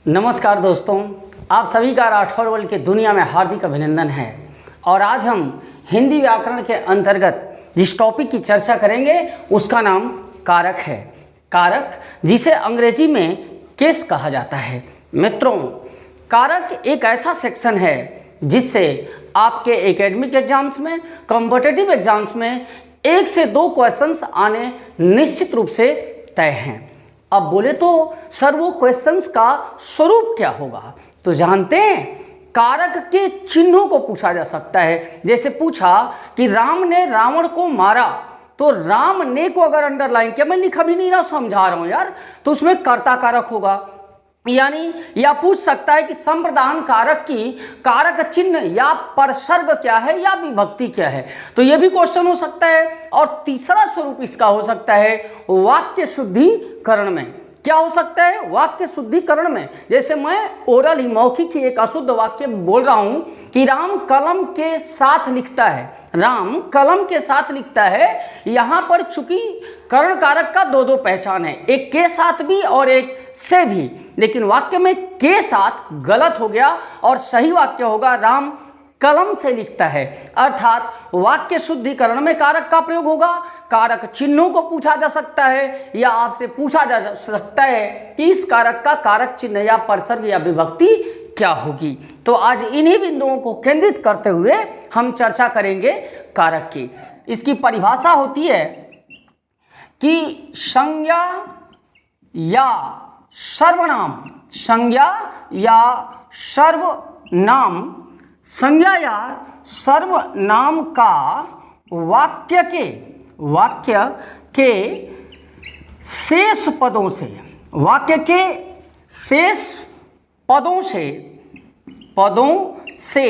नमस्कार दोस्तों, आप सभी का राठौर वर्ल्ड की दुनिया में हार्दिक अभिनंदन है। और आज हम हिंदी व्याकरण के अंतर्गत जिस टॉपिक की चर्चा करेंगे उसका नाम कारक है। कारक जिसे अंग्रेजी में केस कहा जाता है। मित्रों, कारक एक ऐसा सेक्शन है जिससे आपके एकेडमिक एग्जाम्स में, कॉम्पिटिटिव एग्जाम्स में 1 से 2 क्वेश्चंस आने निश्चित रूप से तय हैं। अब बोले तो सर वो क्वेश्चंस का स्वरूप क्या होगा, तो जानते हैं कारक के चिन्हों को पूछा जा सकता है। जैसे पूछा कि राम ने रावण को मारा, तो राम ने को अगर अंडरलाइन किया, मैं लिखा भी नहीं रहा समझा रहा हूं यार, तो उसमें कर्ता कारक होगा। यानी या पूछ सकता है कि संप्रदान कारक की कारक चिन्ह या परसर्ग क्या है या विभक्ति क्या है, तो यह भी क्वेश्चन हो सकता है। और तीसरा स्वरूप इसका हो सकता है वाक्य शुद्धिकरण में। क्या हो सकता है वाक्य शुद्धिकरण में? जैसे मैं ओरल ही मौखिक ही एक अशुद्ध वाक्य बोल रहा हूं कि राम कलम के साथ लिखता है, राम कलम के साथ लिखता है। यहां पर चूंकि कर्ण कारक का दो पहचान है, एक के साथ भी और एक से भी, लेकिन वाक्य में के साथ गलत हो गया और सही वाक्य होगा राम कलम से लिखता है। अर्थात वाक्य शुद्धिकरण में कारक का प्रयोग होगा। कारक चिन्हों को पूछा जा सकता है या आपसे पूछा जा सकता है कि इस कारक का कारक चिन्ह या परसर्ग या विभक्ति क्या होगी। तो आज इन्हीं बिंदुओं को केंद्रित करते हुए हम चर्चा करेंगे कारक की। इसकी परिभाषा होती है कि संज्ञा या सर्वनाम, संज्ञा या सर्वनाम, संज्ञा या सर्वनाम का वाक्य के शेष पदों से, वाक्य के शेष पदों से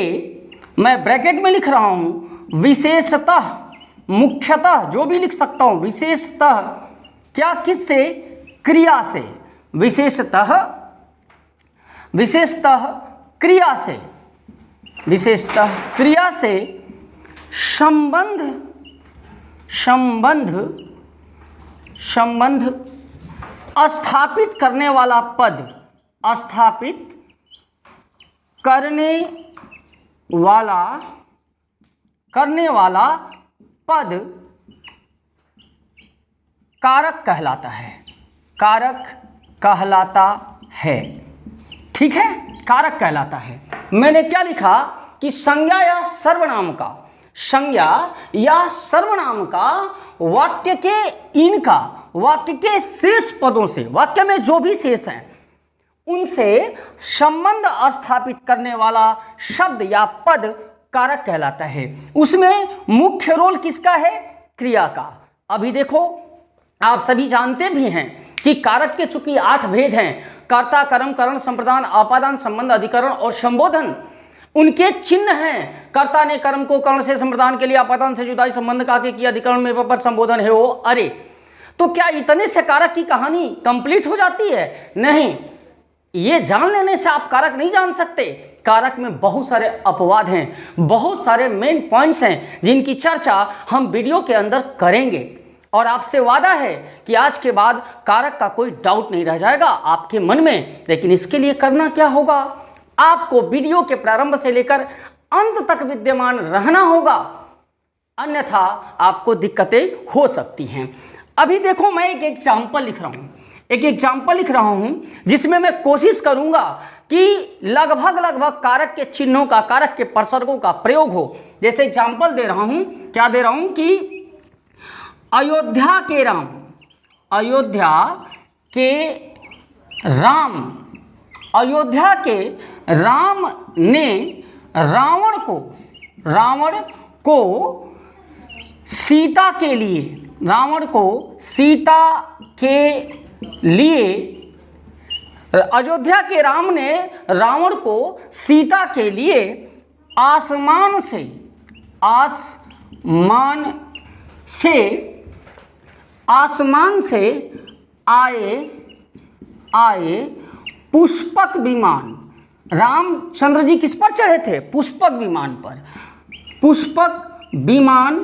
मैं ब्रैकेट में लिख रहा हूं विशेषतः, मुख्यतः, जो भी लिख सकता हूं, विशेषतः क्या, किससे, क्रिया से, विशेषतः क्रिया से, विशेषतः क्रिया से संबंध स्थापित करने वाला पद, स्थापित करने वाला पद कारक कहलाता है, कारक कहलाता है। ठीक है, कारक कहलाता है। मैंने क्या लिखा कि संज्ञा या सर्वनाम का, संज्ञा या सर्वनाम का वाक्य के शेष पदों से, वाक्य में जो भी शेष हैं उनसे संबंध स्थापित करने वाला शब्द या पद कारक कहलाता है। उसमें मुख्य रोल किसका है? क्रिया का। अभी देखो, आप सभी जानते भी हैं कि कारक के चूंकि 8 भेद हैं, कर्ता, कर्म, करण, संप्रदान, आपादान, संबंध, अधिकरण और संबोधन, उनके चिन्ह हैं। कर्ता ने कर्म को कर्ण से संप्रदान के लिए, आपादान से जुदाई, संबंध का के किया, अधिकरण में पर संबोधन है वो। अरे तो क्या इतने से कारक की कहानी कंप्लीट हो जाती है? नहीं, ये जान लेने से आप कारक नहीं जान सकते। कारक में बहुत सारे अपवाद हैं, बहुत सारे मेन पॉइंट्स हैं जिनकी चर्चा हम वीडियो के अंदर करेंगे। और आपसे वादा है कि आज के बाद कारक का कोई डाउट नहीं रह जाएगा आपके मन में। लेकिन इसके लिए करना क्या होगा? आपको वीडियो के प्रारंभ से लेकर अंत तक विद्यमान रहना होगा, अन्यथा आपको दिक्कतें हो सकती हैं। अभी देखो, मैं एक एग्जाम्पल लिख रहा हूं, जिसमें मैं कोशिश करूंगा कि लगभग कारक के चिन्हों का, कारक के परसर्गों का प्रयोग हो। जैसे एग्जाम्पल दे रहा हूं, क्या दे रहा हूं कि अयोध्या के राम राम ने रावण को सीता के लिए, अयोध्या के राम ने रावण को सीता के लिए आसमान से आए पुष्पक विमान। रामचंद्र जी किस पर चढ़े थे? पुष्पक विमान पर। पुष्पक विमान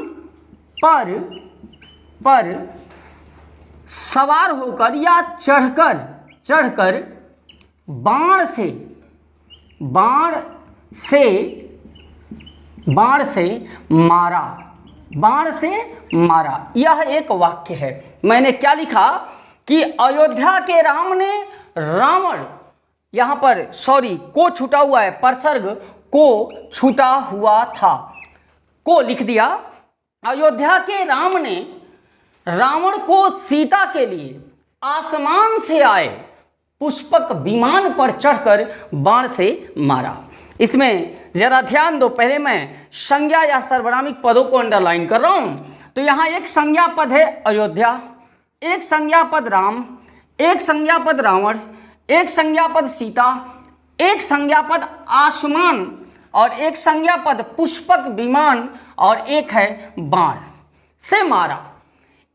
पर सवार होकर या चढ़कर बाण से बाण से बाण से मारा, बाण से मारा। यह एक वाक्य है। मैंने क्या लिखा कि अयोध्या के राम ने रावण, यहाँ पर सॉरी को छूटा हुआ है, परसर्ग को छूटा हुआ था, को लिख दिया। अयोध्या के राम ने रावण को सीता के लिए आसमान से आए पुष्पक विमान पर चढ़कर बाण से मारा। इसमें जरा ध्यान दो, पहले मैं संज्ञा या सर्वनामिक पदों को अंडरलाइन कर रहा हूं। तो यहां एक संज्ञा पद है अयोध्या, एक संज्ञा पद राम, एक संज्ञा पद रावण, एक संज्ञा पद सीता, एक संज्ञा पद आसमान और एक संज्ञा पद पुष्पक विमान और एक है बाण से मारा।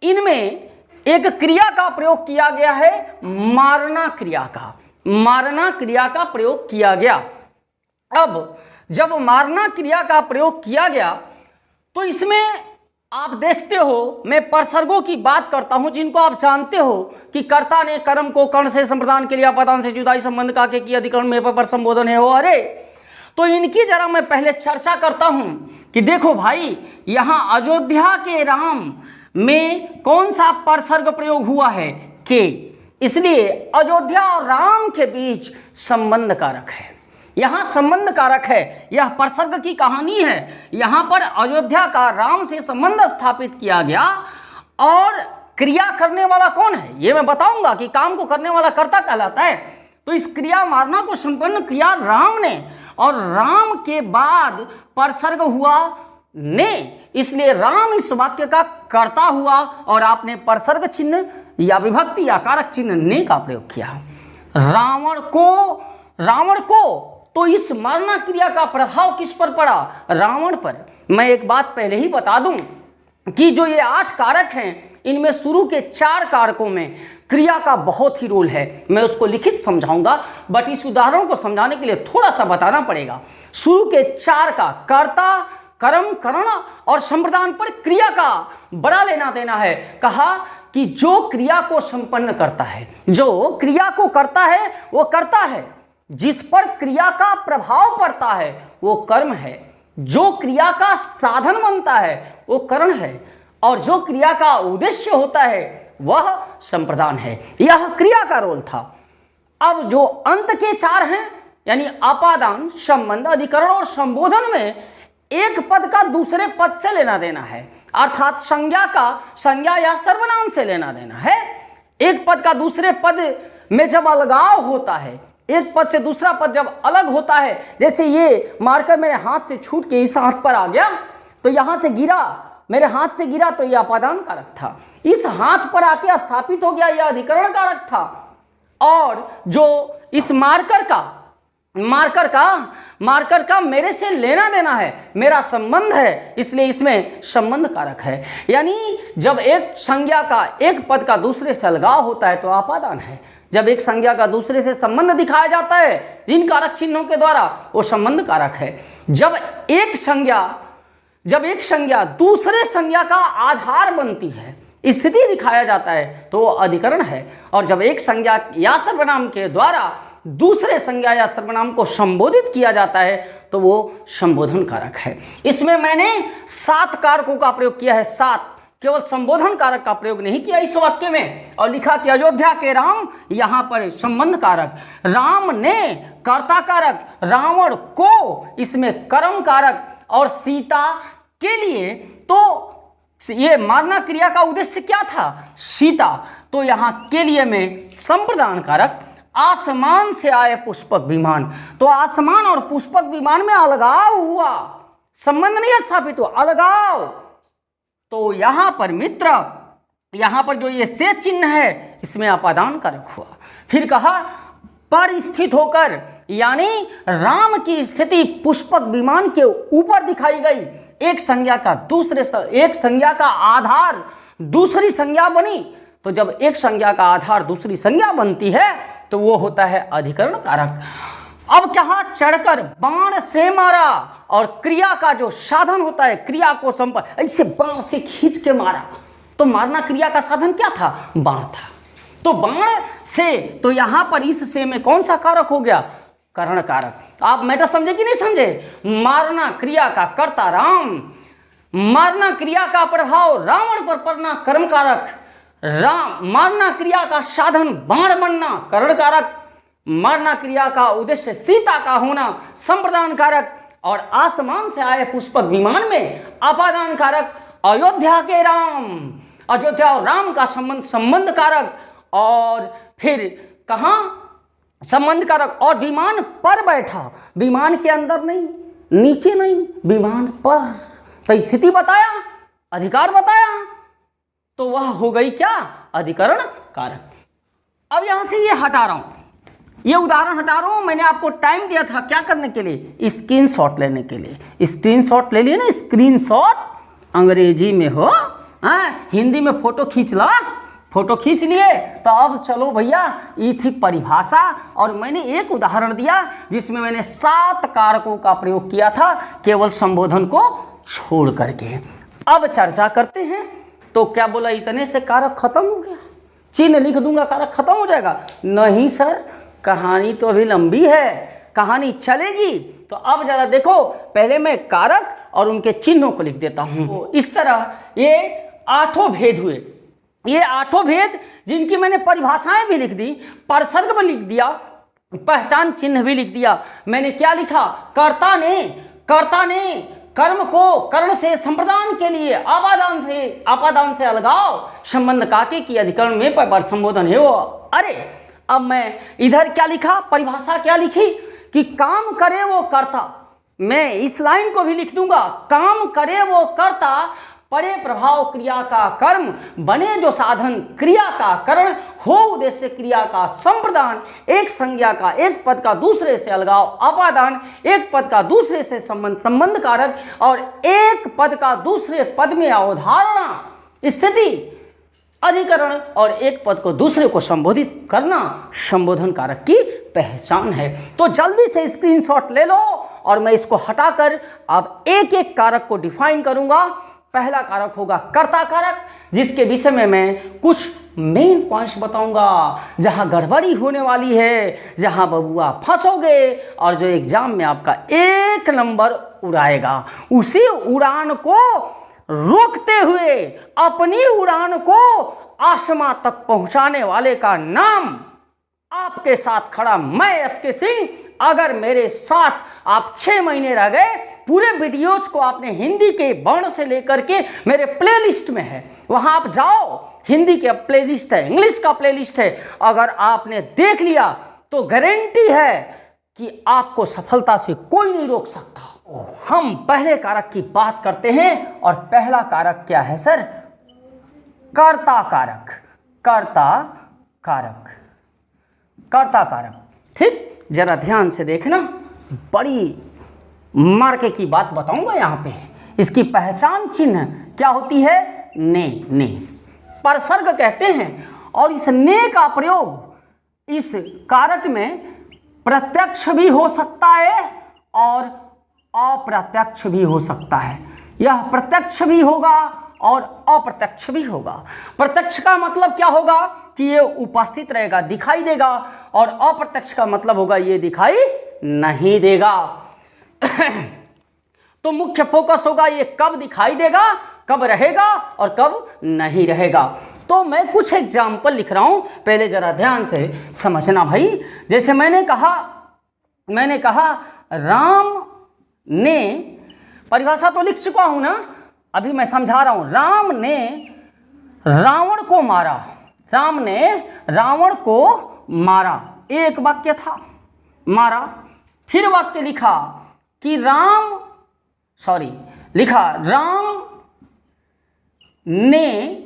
इनमें एक क्रिया का प्रयोग किया गया है, मारना क्रिया का, मारना क्रिया का प्रयोग किया गया। अब जब मारना क्रिया का प्रयोग किया गया तो इसमें आप देखते हो, मैं परसर्गों की बात करता हूं जिनको आप जानते हो कि कर्ता ने कर्म को कर्ण से संप्रदान के लिए अपादान से जुदाई संबंध का के अधिकरण में पर संबोधन है हो। अरे तो इनकी जरा मैं पहले चर्चा करता हूं कि देखो भाई, यहां अयोध्या के राम में कौन सा परसर्ग प्रयोग हुआ है, के, इसलिए अयोध्या और राम के बीच संबंध कारक है, यहां संबंध कारक है। यह परसर्ग की कहानी है। यहां पर अयोध्या का राम से संबंध स्थापित किया गया और क्रिया करने वाला कौन है ये मैं बताऊंगा कि काम को करने वाला कर्ता कहलाता है। तो इस क्रिया मारना को संपन्न किया राम ने और राम के बाद परसर्ग हुआ ने, इसलिए राम इस वाक्य का कर्ता हुआ और आपने परसर्ग चिन्ह या विभक्ति या कारक चिन्ह ने का प्रयोग किया। रावण को तो इस मारना क्रिया का प्रभाव किस पर पड़ा, रावण पर। मैं एक बात पहले ही बता दूं कि जो ये 8 कारक हैं, इनमें शुरू के 4 कारकों में क्रिया का बहुत ही रोल है। मैं उसको लिखित समझाऊंगा, बट इस उदाहरण को समझाने के लिए थोड़ा सा बताना पड़ेगा। शुरू के 4 का कर्ता, कर्म, करण और संप्रदान पर क्रिया का बड़ा लेना देना है। कहा कि जो क्रिया को संपन्न करता है, जो क्रिया को करता है वो करता है, जिस पर क्रिया का प्रभाव पड़ता है वो कर्म है, जो क्रिया का साधन बनता है वो करण है और जो क्रिया का उद्देश्य होता है वह संप्रदान है। यह क्रिया का रोल था। अब जो अंत के 4 हैं यानी अपादान, संबंध, अधिकरण और संबोधन में एक पद का दूसरे पद से लेना देना है, अर्थात संज्ञा का संज्ञा या सर्वनाम से लेना देना है। एक पद का दूसरे पद में जब अलगाव होता है, एक पद से दूसरा पद जब अलग होता है, जैसे ये मार्कर मेरे हाथ से छूट के इस हाथ पर आ गया तो यहां से गिरा, मेरे हाथ से गिरा तो यह अपादान कारक था, इस हाथ पर आके स्थापित हो गया यह अधिकरण कारक था। और जो इस मार्कर का मेरे से लेना देना है, मेरा संबंध है, इसलिए इसमें संबंध कारक है। यानी जब एक संज्ञा का एक पद का दूसरे से अलगाव होता है तो अपादान है, जब एक संज्ञा का दूसरे से संबंध दिखाया जाता है जिन कारक चिन्हों के द्वारा वो संबंध कारक है। जब एक संज्ञा दूसरे संज्ञा का आधार बनती है, स्थिति दिखाया जाता है तो वो अधिकरण है। और जब एक संज्ञा या सर्वनाम के द्वारा दूसरे संज्ञा या सर्वनाम को संबोधित किया जाता है तो वो संबोधन कारक है। इसमें मैंने 7 कारकों का प्रयोग किया है, 7, केवल संबोधन कारक का प्रयोग नहीं किया इस वाक्य में। और लिखा कि अयोध्या के राम, यहां पर संबंध कारक, राम ने कर्ता कारक, रावण को इसमें कर्म कारक और सीता के लिए तो ये मारना क्रिया का उद्देश्य क्या था, सीता, तो यहां के लिए में संप्रदान कारक, आसमान से आए पुष्पक विमान, तो आसमान और पुष्पक विमान में अलगाव हुआ, संबंध नहीं स्थापित हुआ, अलगाव। तो यहां पर मित्र, यहां पर जो ये से चिन्ह है इसमें अपादान कारक हुआ। फिर कहा पर स्थित होकर, यानी राम की स्थिति पुष्पक विमान के ऊपर दिखाई गई। एक संज्ञा का आधार दूसरी संज्ञा बनी, तो जब एक संज्ञा का आधार दूसरी संज्ञा बनती है तो वो होता है अधिकरण कारक। अब कहा चढ़कर बाण से मारा, और क्रिया का जो साधन होता है, क्रिया को संपन्न ऐसे बाण से खींच के मारा, तो मारना क्रिया का साधन क्या था, बाण था। तो बाण से, तो यहाँ पर इस से में कौन सा कारक हो गया? करण कारक। आप मैटर समझे कि नहीं समझे? मारना क्रिया का कर्ता राम, मारना क्रिया का प्रभाव रावण पर पड़ना कर्म कारक, राम मारना क्रिया का साधन बाण बनना करण कारक, मारना क्रिया का उद्देश्य सीता का होना संप्रदान कारक, और आसमान से आए पुष्पक विमान में आपादान कारक, अयोध्या के राम, अयोध्या और राम का संबंध कारक, और फिर कहाँ संबंध कारक, और विमान पर बैठा, विमान के अंदर नहीं, नीचे नहीं, विमान पर, तो स्थिति बताया, अधिकार बताया, तो वह हो गई क्या? अधिकरण कारक। अब यहां से ये हटा रहा हूं, ये उदाहरण हटा रहा हूं। मैंने आपको टाइम दिया था क्या करने के लिए? स्क्रीनशॉट लेने के लिए। स्क्रीनशॉट ले लिए ना, स्क्रीनशॉट अंग्रेजी में हो, हिंदी में फोटो खींच ला, फोटो खींच लिए। तो अब चलो भैया, ये थी परिभाषा, और मैंने एक उदाहरण दिया जिसमें मैंने 7 कारकों का प्रयोग किया था केवल संबोधन को छोड़ करके। अब चर्चा करते हैं। तो क्या बोला, इतने से कारक खत्म हो गया? चिन्ह लिख दूंगा कारक खत्म हो जाएगा? नहीं सर, कहानी तो अभी लंबी है, कहानी चलेगी। तो अब जरा देखो, पहले मैं कारक और उनके चिन्हों को लिख देता हूं। इस तरह ये 8 भेद हुए। ये 8 भेद जिनकी मैंने परिभाषाएं भी लिख दी, परसर्ग भी लिख दिया, पहचान चिन्ह भी लिख दिया। मैंने क्या लिखा? कर्ता ने कर्म को कर्ण से संप्रदान के लिए आपादान से अलगाव संबंध काके की अधिकरण में पर संबोधन है वो। अरे अब मैं इधर क्या लिखा, परिभाषा क्या लिखी कि काम करे वो कर्ता। मैं इस लाइन को भी लिख दूंगा, काम करे वो कर्ता, परे प्रभाव क्रिया का कर्म, बने जो साधन क्रिया का करण, हो उद्देश्य क्रिया का संप्रदान, एक संज्ञा का एक पद का दूसरे से अलगाव अपादान, एक पद का दूसरे से संबंध कारक, और एक पद का दूसरे पद में अवधारणा स्थिति अधिकरण, और एक पद को दूसरे को संबोधित करना संबोधन कारक की पहचान है। तो जल्दी से स्क्रीनशॉट ले लो, और मैं इसको हटाकर अब एक एक कारक को डिफाइन करूंगा। पहला कारक होगा कर्ता कारक, जिसके विषय में मैं कुछ मेन पॉइंट्स बताऊंगा, जहां गड़बड़ी होने वाली है, जहां बबुआ फंसोगे, और जो एग्जाम में आपका 1 नंबर उड़ाएगा। उसी उड़ान को रोकते हुए अपनी उड़ान को आसमां तक पहुंचाने वाले का नाम आपके साथ खड़ा मैं एसके सिंह। अगर मेरे साथ आप 6 महीने रह गए, पूरे वीडियोज को आपने हिंदी के वर्ण से लेकर के मेरे प्लेलिस्ट में है, वहां आप जाओ, हिंदी के प्लेलिस्ट है, इंग्लिश का प्लेलिस्ट है। अगर आपने देख लिया तो गारंटी है कि आपको सफलता से कोई नहीं रोक सकता। हम पहले कारक की बात करते हैं, और पहला कारक क्या है सर? कर्ता कारक। कर्ता कारक, कर्ता कारक। ठीक, जरा ध्यान से देखना, बड़ी मार्के की बात बताऊंगा यहाँ पे। इसकी पहचान चिन्ह क्या होती है? ने परसर्ग कहते हैं, और इस ने का प्रयोग इस कारक में प्रत्यक्ष भी हो सकता है और अप्रत्यक्ष भी हो सकता है। यह प्रत्यक्ष भी होगा और अप्रत्यक्ष भी होगा। प्रत्यक्ष का मतलब क्या होगा कि ये उपस्थित रहेगा, दिखाई देगा, और अप्रत्यक्ष का मतलब होगा ये दिखाई नहीं देगा। तो मुख्य फोकस होगा ये कब दिखाई देगा, कब रहेगा और कब नहीं रहेगा। तो मैं कुछ एग्जाम्पल लिख रहा हूं, पहले जरा ध्यान से समझना भाई। जैसे मैंने कहा राम ने, परिभाषा तो लिख चुका हूं ना, अभी मैं समझा रहा हूं। राम ने रावण को मारा, राम ने रावण को मारा, एक वाक्य था, मारा। फिर वाक्य लिखा कि राम ने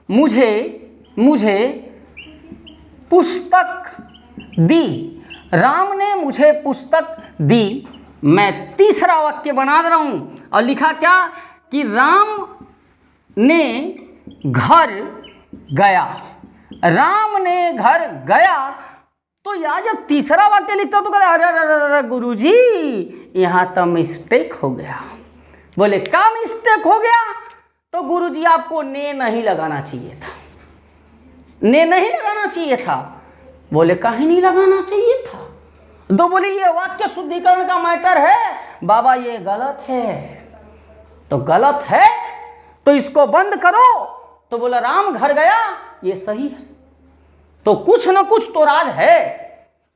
मुझे पुस्तक दी, राम ने मुझे पुस्तक दी। मैं तीसरा वाक्य बना रहा हूं, और लिखा क्या कि राम ने घर गया, राम ने घर गया। तो यार जब तीसरा वाक्य लिखता तो कहता अरे गुरुजी यहाँ तो मिस्टेक हो गया। बोले क्या मिस्टेक हो गया? तो गुरुजी आपको ने नहीं लगाना चाहिए था, ने नहीं लगाना चाहिए था। बोले काहे नहीं लगाना चाहिए था? तो बोले ये वाक्य शुद्धिकरण का मैटर है बाबा, ये गलत है। तो गलत है तो इसको बंद करो। तो बोला राम घर गया, ये सही है। तो कुछ न कुछ तो राज है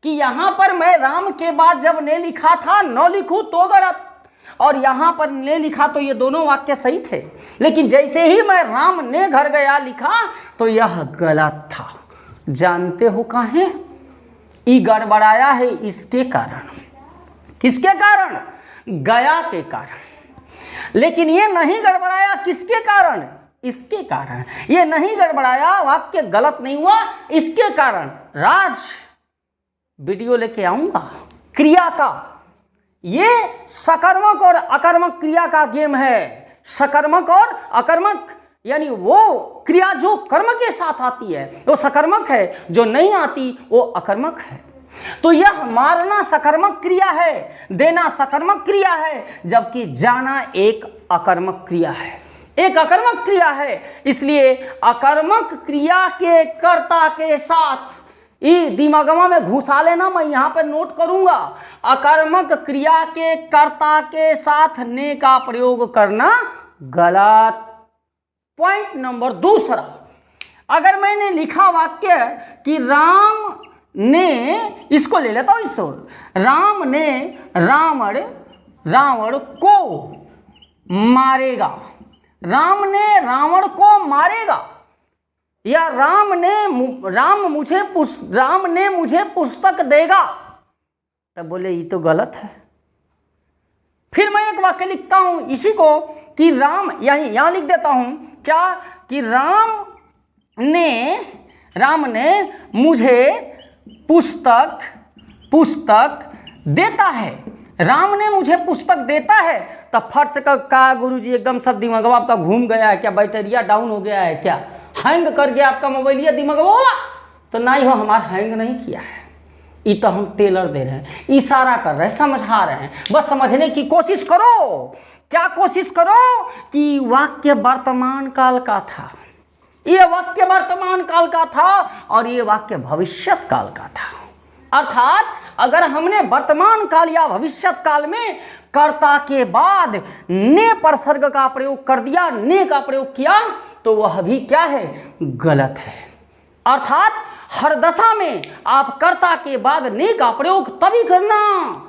कि यहां पर मैं राम के बाद जब ने लिखा था न लिखूं तो गलत, और यहां पर ने लिखा तो ये दोनों वाक्य सही थे। लेकिन जैसे ही मैं राम ने घर गया लिखा तो यह गलत था। जानते हो काहे? ई गड़बड़ाया है इसके कारण। किसके कारण? गया के कारण। लेकिन ये नहीं गड़बड़ाया किसके कारण? इसके कारण। ये नहीं गड़बड़ाया, वाक्य गलत नहीं हुआ इसके कारण। राज वीडियो लेके आऊंगा क्रिया का। ये सकर्मक और अकर्मक क्रिया का गेम है। सकर्मक और अकर्मक, यानी वो क्रिया जो कर्म के साथ आती है वो सकर्मक है, जो नहीं आती वो अकर्मक है। तो यह मारना सकर्मक क्रिया है, देना सकर्मक क्रिया है, जबकि जाना एक अकर्मक क्रिया है, एक अकर्मक क्रिया है। इसलिए अकर्मक क्रिया के कर्ता के साथ ये दिमागमा में घुसा लेना, मैं यहां पर नोट करूंगा। अकर्मक क्रिया के कर्ता के साथ ने का प्रयोग करना गलत। पॉइंट नंबर दूसरा, अगर मैंने लिखा वाक्य कि राम ने, इसको ले लेता हूं, इसको, राम ने रावण को मारेगा, राम ने रावण को मारेगा, या राम ने मुझे पुस्तक देगा। तब बोले ये तो गलत है। फिर मैं एक वाक्य लिखता हूं इसी को कि राम, यहां लिख देता हूं क्या कि राम ने मुझे पुस्तक देता है, राम ने मुझे पुस्तक देता है। तब फट से कहा गुरुजी एकदम सब दिमाग आपका घूम गया है क्या? बैटरिया डाउन हो गया है क्या? हैंग कर गया आपका मोबाइल, या दिमाग बोला? तो नहीं हो, हमारा हैंग नहीं किया है। ये तो हम टेलर दे रहे हैं, इशारा कर रहे हैं, समझा रहे हैं। बस समझने की कोशिश करो। क्या कोशिश करो? कि वाक्य वर्तमान काल का था, ये वाक्य वर्तमान काल का था और ये वाक्य भविष्यत काल का था। अर्थात अगर हमने वर्तमान काल या भविष्यत काल में कर्ता के बाद ने परसर्ग का प्रयोग कर दिया, ने का प्रयोग किया, तो वह भी क्या है? गलत है। अर्थात हर दशा में आप कर्ता के बाद ने का प्रयोग तभी करना।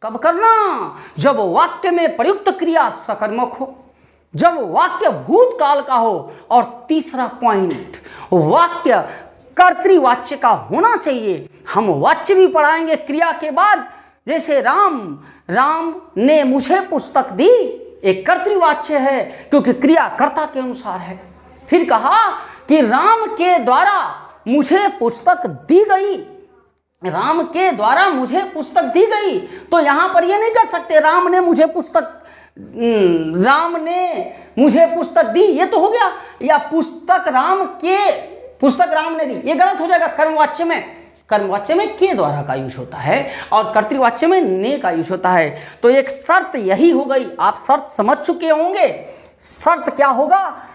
कब करना? जब वाक्य में प्रयुक्त क्रिया सकर्मक हो, जब वाक्य भूतकाल का हो, और तीसरा पॉइंट, वाक्य कर्तृवाच्य का होना चाहिए। हम वाच्य भी पढ़ाएंगे क्रिया के बाद। जैसे राम ने मुझे पुस्तक दी, एक कर्तृवाच्य है क्योंकि क्रिया कर्ता के अनुसार है। फिर कहा कि राम के द्वारा मुझे पुस्तक दी गई, राम के द्वारा मुझे पुस्तक दी गई। तो यहां पर यह नहीं कर सकते राम ने मुझे पुस्तक दी, ये तो हो गया, या पुस्तक राम ने दी, ये गलत हो जाएगा। कर्मवाच्य में के द्वारा का यूज होता है और कर्तृवाच्य में ने का यूज होता है। तो एक शर्त यही हो गई। आप शर्त समझ चुके होंगे। शर्त क्या होगा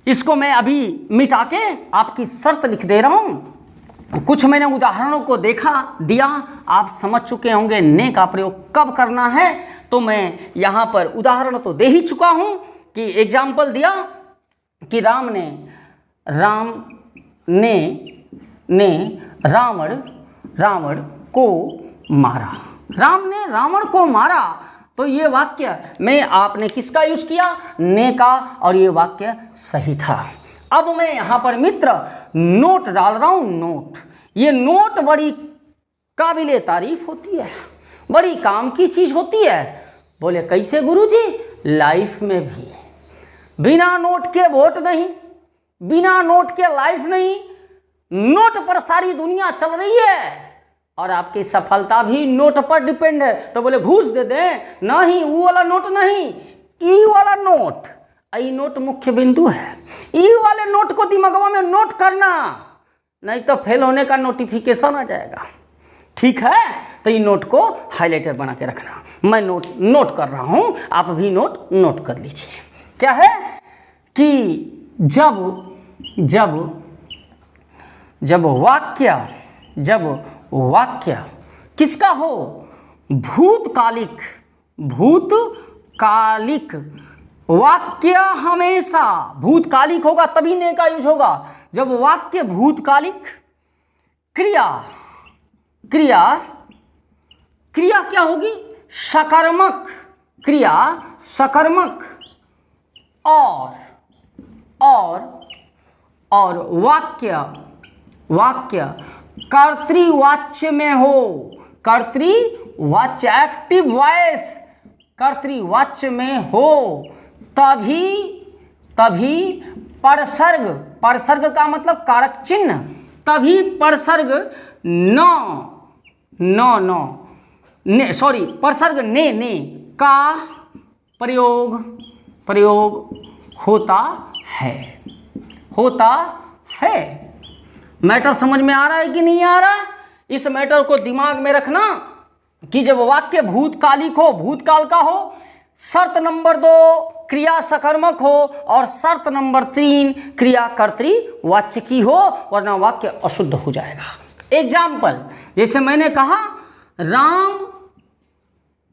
इसको मैं अभी मिटा के आपकी शर्त लिख दे रहा हूं। कुछ मैंने उदाहरणों को दिया, आप समझ चुके होंगे ने का प्रयोग कब करना है। तो मैं यहां पर उदाहरण तो दे ही चुका हूं कि एग्जाम्पल दिया कि राम ने रावण को मारा, राम ने रावण को मारा। तो ये वाक्य में आपने किसका यूज किया? ने का, और ये वाक्य सही था। अब मैं यहां पर मित्र नोट डाल रहा हूं। नोट, ये नोट बड़ी काबिले तारीफ होती है, बड़ी काम की चीज होती है। बोले कैसे गुरुजी? लाइफ में भी बिना नोट के वोट नहीं, बिना नोट के लाइफ नहीं। नोट पर सारी दुनिया चल रही है और आपकी सफलता भी नोट पर डिपेंड है। तो बोले घूस दे दें? नहीं, वो वाला नोट नहीं, ई वाला नोट। ई नोट मुख्य बिंदु है। ई वाले नोट को दिमाग में नोट करना, नहीं तो फेल होने का नोटिफिकेशन आ जाएगा। ठीक है? तो ये नोट को हाईलाइटर बना के रखना। मैं नोट कर रहा हूं, आप भी नोट कर लीजिए। क्या है कि जब वाक्य किसका हो, भूतकालिक वाक्य हमेशा भूतकालिक होगा तभी ने का यूज होगा। जब वाक्य भूतकालिक क्रिया क्या होगी, सकर्मक क्रिया, सकर्मक और वाक्य कर्तृवाच्य में हो, कर्तृवाच्य एक्टिव वॉइस कर्तृवाच्य में हो, तभी परसर्ग का मतलब कारक चिन्ह, तभी परसर्ग परसर्ग ने का प्रयोग होता है। मैटर समझ में आ रहा है कि नहीं आ रहा है? इस मैटर को दिमाग में रखना कि जब वाक्य भूतकालिक हो, भूतकाल का हो, शर्त नंबर 2 क्रिया सकर्मक हो और शर्त नंबर 3 क्रिया कर्तृवाच्य की हो, वरना वाक्य अशुद्ध हो जाएगा। एग्जाम्पल, जैसे मैंने कहा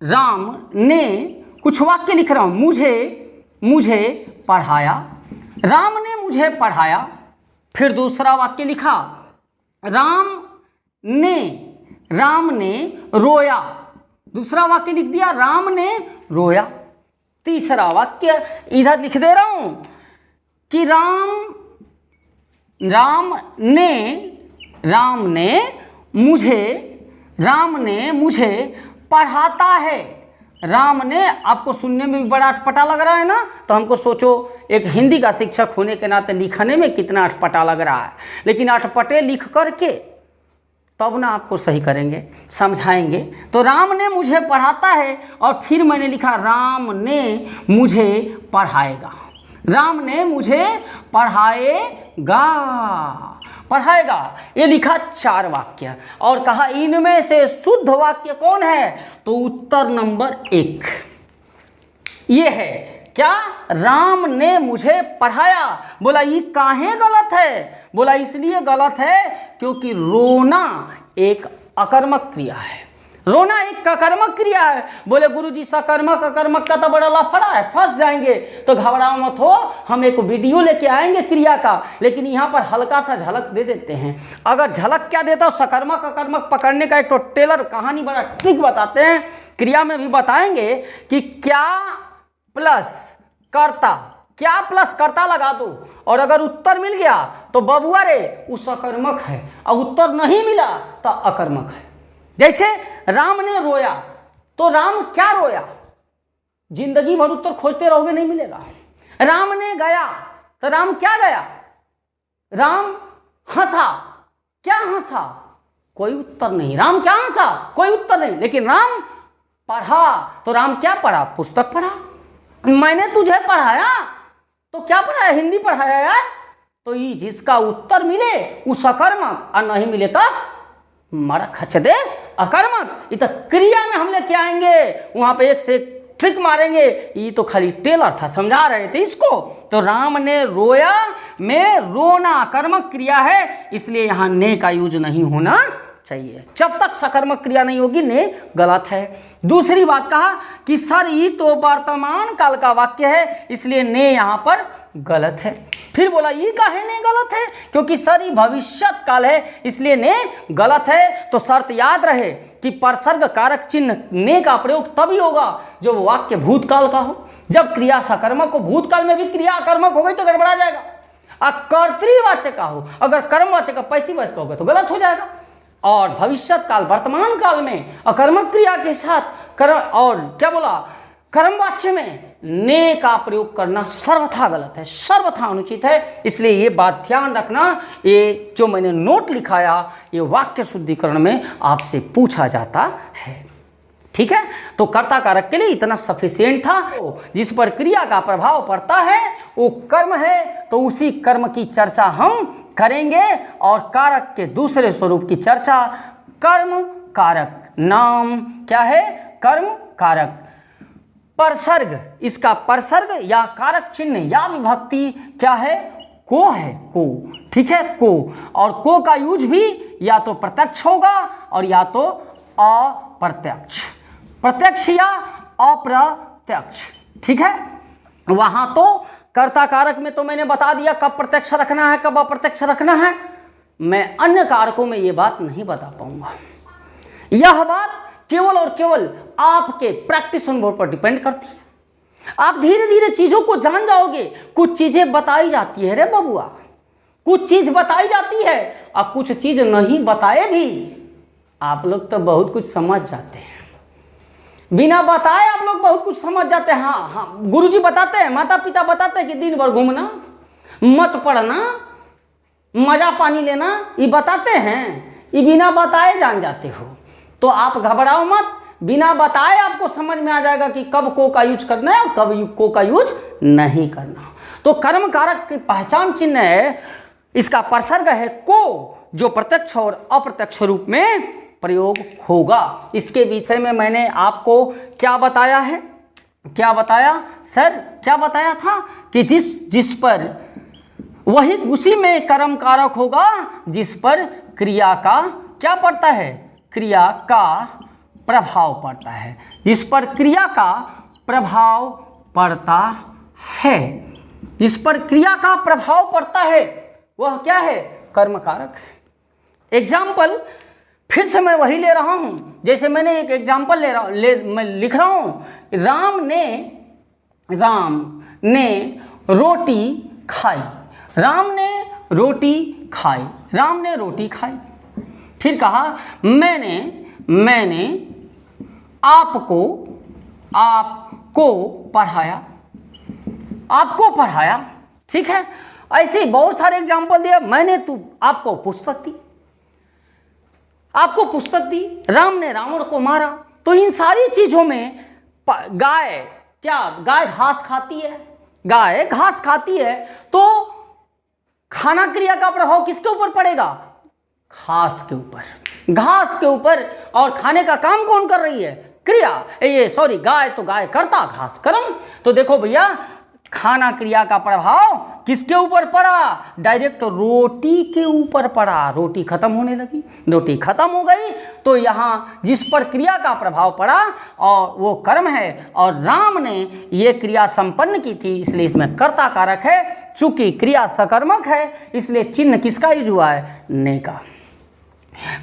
राम ने, कुछ वाक्य लिख रहा हूं, मुझे पढ़ाया, राम ने मुझे पढ़ाया। फिर दूसरा वाक्य लिखा राम ने रोया, दूसरा वाक्य लिख दिया राम ने रोया। तीसरा वाक्य इधर लिख दे रहा हूं कि राम ने मुझे पढ़ाता है। राम ने, आपको सुनने में भी बड़ा अटपटा लग रहा है ना, तो हमको सोचो एक हिंदी का शिक्षक होने के नाते लिखने में कितना अटपटा लग रहा है, लेकिन अटपटे लिख करके तब ना आपको सही करेंगे, समझाएंगे। तो राम ने मुझे पढ़ाता है और फिर मैंने लिखा राम ने मुझे पढ़ाएगा, राम ने मुझे पढ़ाएगा। ये लिखा 4 वाक्य और कहा इनमें से शुद्ध वाक्य कौन है, तो उत्तर नंबर 1 ये है। क्या? राम ने मुझे पढ़ाया। बोला ये काहे गलत है? बोला इसलिए गलत है क्योंकि रोना एक अकर्मक क्रिया है, रोना एक अकर्मक क्रिया है। बोले गुरुजी सकर्मक अकर्मक का तो बड़ा लफड़ा है, फंस जाएंगे। तो घबराओ मत हो, हम एक वीडियो लेके आएंगे क्रिया का, लेकिन यहाँ पर हल्का सा झलक दे देते हैं। अगर झलक क्या देता हूँ, सकर्मक अकर्मक पकड़ने का एक तो टेलर कहानी बड़ा ट्रिक बताते हैं, क्रिया में भी बताएंगे कि क्या प्लस कर्ता लगा दो और अगर उत्तर मिल गया तो बबुआ रे वो सकर्मक है, और उत्तर नहीं मिला तो अकर्मक है। जैसे राम ने रोया, तो राम क्या रोया? जिंदगी भर उत्तर खोजते रहोगे नहीं मिलेगा। राम ने गया, तो राम क्या गया? राम हंसा, क्या हंसा? कोई उत्तर नहीं। राम क्या हंसा? कोई उत्तर नहीं। लेकिन राम पढ़ा, तो राम क्या पढ़ा? पुस्तक पढ़ा। मैंने तुझे पढ़ाया, तो क्या पढ़ाया? हिंदी पढ़ाया यार। तो ये जिसका उत्तर मिले वो सकर्मक और नहीं मिले तो मारा खचदे अकर्मक। ये तो क्रिया में हम लेके आएंगे, वहां पे एक से एक ट्रिक मारेंगे। ये तो खाली टेलर था, समझा रहे थे इसको। तो राम ने रोया में रोना अकर्मक क्रिया है, इसलिए यहां ने का यूज नहीं होना चाहिए। जब तक सकर्मक क्रिया नहीं होगी ने गलत है। दूसरी बात कहा कि सर ये तो वर्तमान काल का वाक्य है, इसलिए ने यहां पर गलत है। फिर बोला ये काहे ने गलत है? क्योंकि सर ये भविष्यत काल है, इसलिए ने गलत है। तो शर्त याद रहे कि परसर्ग कारक चिन्ह ने का प्रयोग तभी होगा जब वाक्य भूतकाल का हो। जब क्रिया सकर्मक हो, भूतकाल में भी क्रिया अकर्मक हो गई तो गड़बड़ा जाएगा। कर्तृवाचक का हो, अगर कर्मवाचक का पैसिववाचक का होगा तो गलत हो जाएगा। और भविष्यत काल वर्तमान काल में अकर्मक क्रिया के साथ कर्म, और क्या बोला, कर्मवाच्य में ने का प्रयोग करना सर्वथा गलत है, सर्वथा अनुचित है। इसलिए ये बात ध्यान रखना। ये जो मैंने नोट लिखाया ये वाक्य शुद्धिकरण में आपसे पूछा जाता है, ठीक है। तो कर्ता कारक के लिए इतना सफिशिएंट था। जिस पर क्रिया का प्रभाव पड़ता है वो कर्म है, तो उसी कर्म की चर्चा हम करेंगे। और कारक के दूसरे स्वरूप की चर्चा कर्म कारक, नाम क्या है? कर्म कारक। परसर्ग, इसका परसर्ग या कारक चिन्ह या विभक्ति क्या है? को है, को। ठीक है, को। और को का यूज भी या तो प्रत्यक्ष होगा और या तो अप्रत्यक्ष, प्रत्यक्ष या अप्रत्यक्ष। ठीक है, वहां तो कर्ता कारक में तो मैंने बता दिया कब प्रत्यक्ष रखना है कब अप्रत्यक्ष रखना है। मैं अन्य कारकों में ये बात नहीं बता पाऊंगा। यह बात केवल और केवल आपके प्रैक्टिस अनुभव पर डिपेंड करती है। आप धीरे धीरे चीजों को जान जाओगे। कुछ चीजें बताई जाती है रे बबुआ, कुछ चीज बताई जाती है और कुछ चीज नहीं बताए भी आप लोग तो बहुत कुछ समझ जाते हैं। बिना बताए आप लोग बहुत कुछ समझ जाते हैं। हाँ हाँ, गुरुजी बताते हैं, माता पिता बताते हैं कि दिन भर घूमना, मत पढ़ना, मजा पानी लेना, ये बताते हैं। ये बिना बताए जान जाते हो। तो आप घबराओ मत, बिना बताए आपको समझ में आ जाएगा कि कब को का यूज करना है और कब को का यूज नहीं करना। तो कर्म कारक की पहचान चिन्ह है, इसका परसर्ग है को, जो प्रत्यक्ष और अप्रत्यक्ष रूप में प्रयोग होगा। इसके विषय में मैंने आपको क्या बताया है? क्या बताया सर? क्या बताया था कि जिस पर वही उसी में कर्म कारक होगा जिस पर क्रिया का क्या पड़ता है? क्रिया का प्रभाव पड़ता है, जिस पर क्रिया का प्रभाव पड़ता है, जिस पर क्रिया का प्रभाव पड़ता है वह क्या है? कर्म कारक है। एग्जाम्पल फिर से मैं वही ले रहा हूं, जैसे मैंने एक एग्जाम्पल मैं लिख रहा हूं। राम ने रोटी खाई, राम ने रोटी खाई, राम ने रोटी खाई। फिर कहा मैंने आपको पढ़ाया, आपको पढ़ाया। ठीक है, ऐसे ही बहुत सारे एग्जाम्पल दिया। मैंने आपको पुस्तक दी, आपको पुस्तक दी। राम ने रावण को मारा। तो इन सारी चीजों में गाय घास खाती है, गाय घास खाती है। तो खाना क्रिया का प्रभाव किसके ऊपर पड़ेगा? घास के ऊपर, घास के ऊपर। और खाने का काम कौन कर रही है? क्रिया, ये सॉरी गाय, तो गाय करता, घास कर्म। तो देखो भैया, खाना क्रिया का प्रभाव किसके ऊपर पड़ा? डायरेक्ट रोटी के ऊपर पड़ा। रोटी खत्म होने लगी, रोटी खत्म हो गई। तो यहाँ जिस पर क्रिया का प्रभाव पड़ा और वो कर्म है, और राम ने ये क्रिया संपन्न की थी, इसलिए इसमें कर्ता कारक है। चूंकि क्रिया सकर्मक है इसलिए चिन्ह किसका यूज हुआ है? ने का।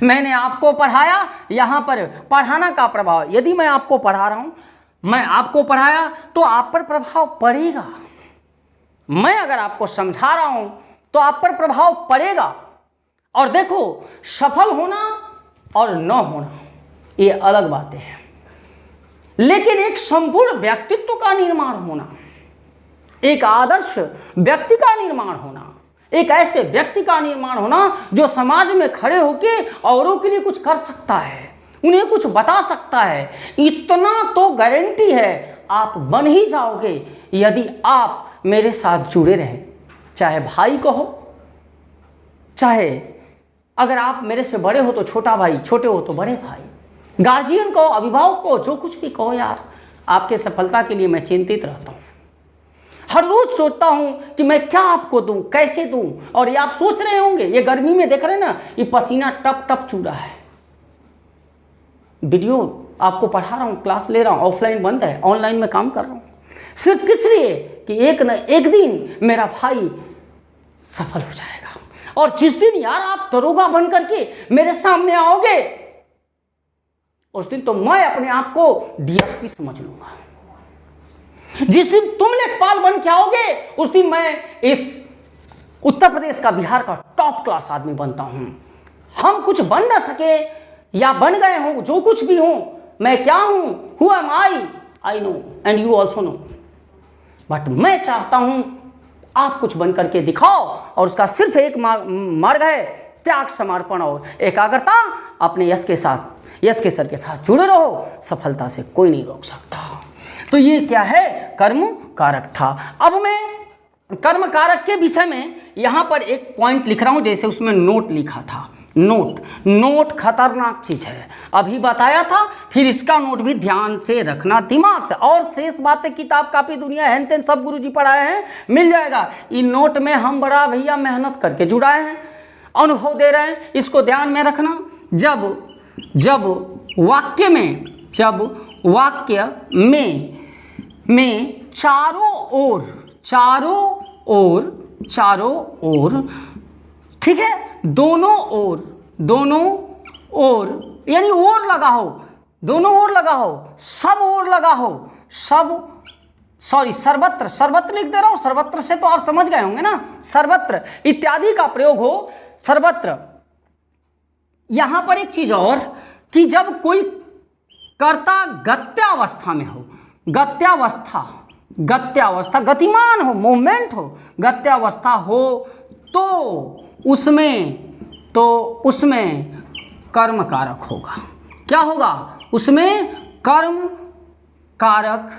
मैंने आपको पढ़ाया, यहाँ पर पढ़ाना का प्रभाव, यदि मैं आपको पढ़ा रहा हूं, मैं आपको पढ़ाया तो आप पर प्रभाव पड़ेगा। मैं अगर आपको समझा रहा हूं तो आप पर प्रभाव पड़ेगा। और देखो, सफल होना और न होना ये अलग बातें हैं, लेकिन एक संपूर्ण व्यक्तित्व का निर्माण होना, एक आदर्श व्यक्ति का निर्माण होना, एक ऐसे व्यक्ति का निर्माण होना जो समाज में खड़े होके औरों के लिए कुछ कर सकता है, उन्हें कुछ बता सकता है, इतना तो गारंटी है आप बन ही जाओगे यदि आप मेरे साथ जुड़े रहे। चाहे भाई कहो, चाहे अगर आप मेरे से बड़े हो तो छोटा भाई, छोटे हो तो बड़े भाई, गार्जियन को, अभिभावक को, जो कुछ भी कहो यार, आपके सफलता के लिए मैं चिंतित रहता हूँ। हर रोज सोचता हूं कि मैं क्या आपको दूं, कैसे दूं। और ये आप सोच रहे होंगे, ये गर्मी में देख रहे हैं ना, ये पसीना टप टप चू रहा है। वीडियो आपको पढ़ा रहा हूं, क्लास ले रहा हूं, ऑफलाइन बंद है, ऑनलाइन में काम कर रहा हूं, सिर्फ किस लिए कि एक न एक दिन मेरा भाई सफल हो जाएगा। और जिस दिन यार आप दरोगा बन करके मेरे सामने आओगे, उस दिन तो मैं अपने आप को डीएसपी समझ लूंगा। जिस दिन तुम लेखपाल बन के आओगे, उस दिन मैं इस उत्तर प्रदेश का, बिहार का टॉप क्लास आदमी बनता हूं। हम कुछ बन ना सके या बन गए हो, जो कुछ भी हो, मैं क्या हूं, who am I know and you also know. But मैं चाहता हूं आप कुछ बन करके दिखाओ, और उसका सिर्फ एक मार्ग है, त्याग, समर्पण और एकाग्रता। अपने यश के साथ, यश के सर के साथ जुड़े रहो, सफलता से कोई नहीं रोक सकता। तो ये क्या है? कर्म कारक था। अब मैं कर्म कारक के विषय में यहां पर एक पॉइंट लिख रहा हूं, जैसे उसमें नोट लिखा था। नोट, नोट खतरनाक चीज है, अभी बताया था, फिर इसका नोट भी ध्यान से रखना दिमाग से। और शेष बातें किताब कापी दुनिया हेन तेन सब गुरुजी पढ़ाए हैं, मिल जाएगा। इन नोट में हम बड़ा भैया मेहनत करके जुड़ाए हैं, अनुभव दे रहे हैं, इसको ध्यान में रखना। जब वाक्य में चारों ओर, ठीक है, दोनों ओर यानी ओर लगा हो, दोनों ओर लगा हो, सब ओर लगा हो, सर्वत्र लिख दे रहा हूं, सर्वत्र से तो आप समझ गए होंगे ना, सर्वत्र इत्यादि का प्रयोग हो, सर्वत्र। यहां पर एक चीज और कि जब कोई कर्ता गत्यावस्था में हो, गत्यावस्था गतिमान हो, मूवमेंट हो, गत्यावस्था हो, तो उसमें कर्म कारक होगा। क्या होगा? उसमें कर्म कारक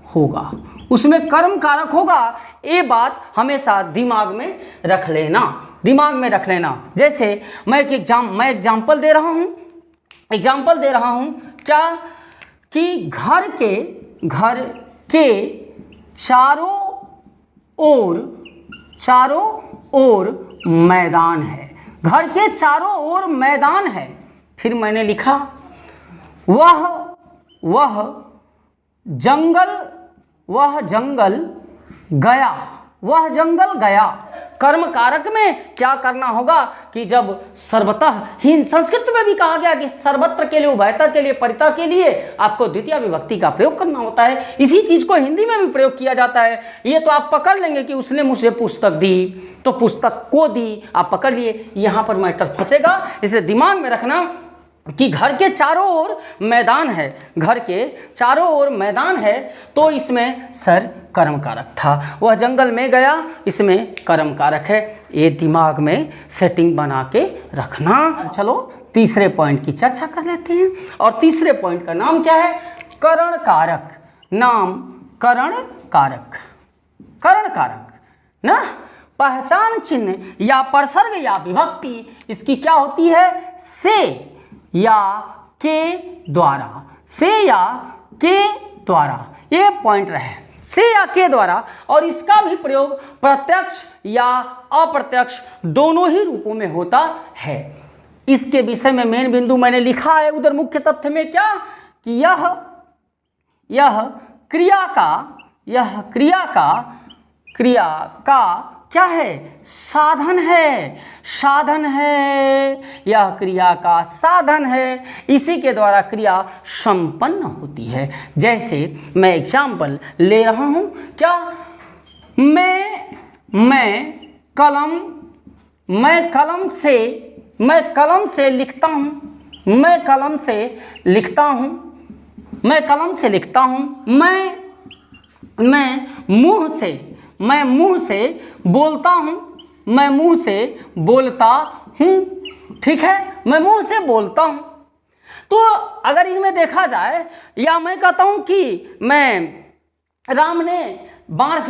होगा, उसमें कर्म कारक होगा। ये बात हमेशा दिमाग में रख लेना। जैसे मैं एग्जाम्पल दे रहा हूं, क्या कि घर के चारों ओर मैदान है, घर के चारों ओर मैदान है। फिर मैंने लिखा वह जंगल गया। कर्म कारक में क्या करना होगा कि जब सर्वतः ही, संस्कृत में भी कहा गया कि सर्वत्र के लिए, उभयता के लिए, परिता के लिए आपको द्वितीय विभक्ति का प्रयोग करना होता है। इसी चीज को हिंदी में भी प्रयोग किया जाता है। ये तो आप पकड़ लेंगे कि उसने मुझे पुस्तक दी तो पुस्तक को दी, आप पकड़ लिए, यहां पर मैटर फंसेगा। इसलिए दिमाग में रखना कि घर के चारों ओर मैदान है, घर के चारों ओर मैदान है, तो इसमें सर कर्म कारक था। वह जंगल में गया, इसमें कर्म कारक है। ये दिमाग में सेटिंग बना के रखना। चलो तीसरे पॉइंट की चर्चा कर लेते हैं, और तीसरे पॉइंट का नाम क्या है? करण कारक। नाम करण कारक ना, पहचान चिन्ह या परसर्ग या विभक्ति इसकी क्या होती है? से या के द्वारा, ये पॉइंट रहे, से या के द्वारा। और इसका भी प्रयोग प्रत्यक्ष या अप्रत्यक्ष दोनों ही रूपों में होता है। इसके विषय में मेन बिंदु मैंने लिखा है उधर मुख्य तथ्य में, क्या कि यह क्रिया का क्या है? साधन है, यह क्रिया का साधन है, इसी के द्वारा क्रिया संपन्न होती है। जैसे मैं एग्जाम्पल ले रहा हूं, क्या मैं कलम से लिखता हूं, मैं मुंह से बोलता हूं, ठीक है, मैं मुंह से बोलता हूं। तो अगर इनमें देखा जाए, या मैं कहता हूं कि राम ने बाण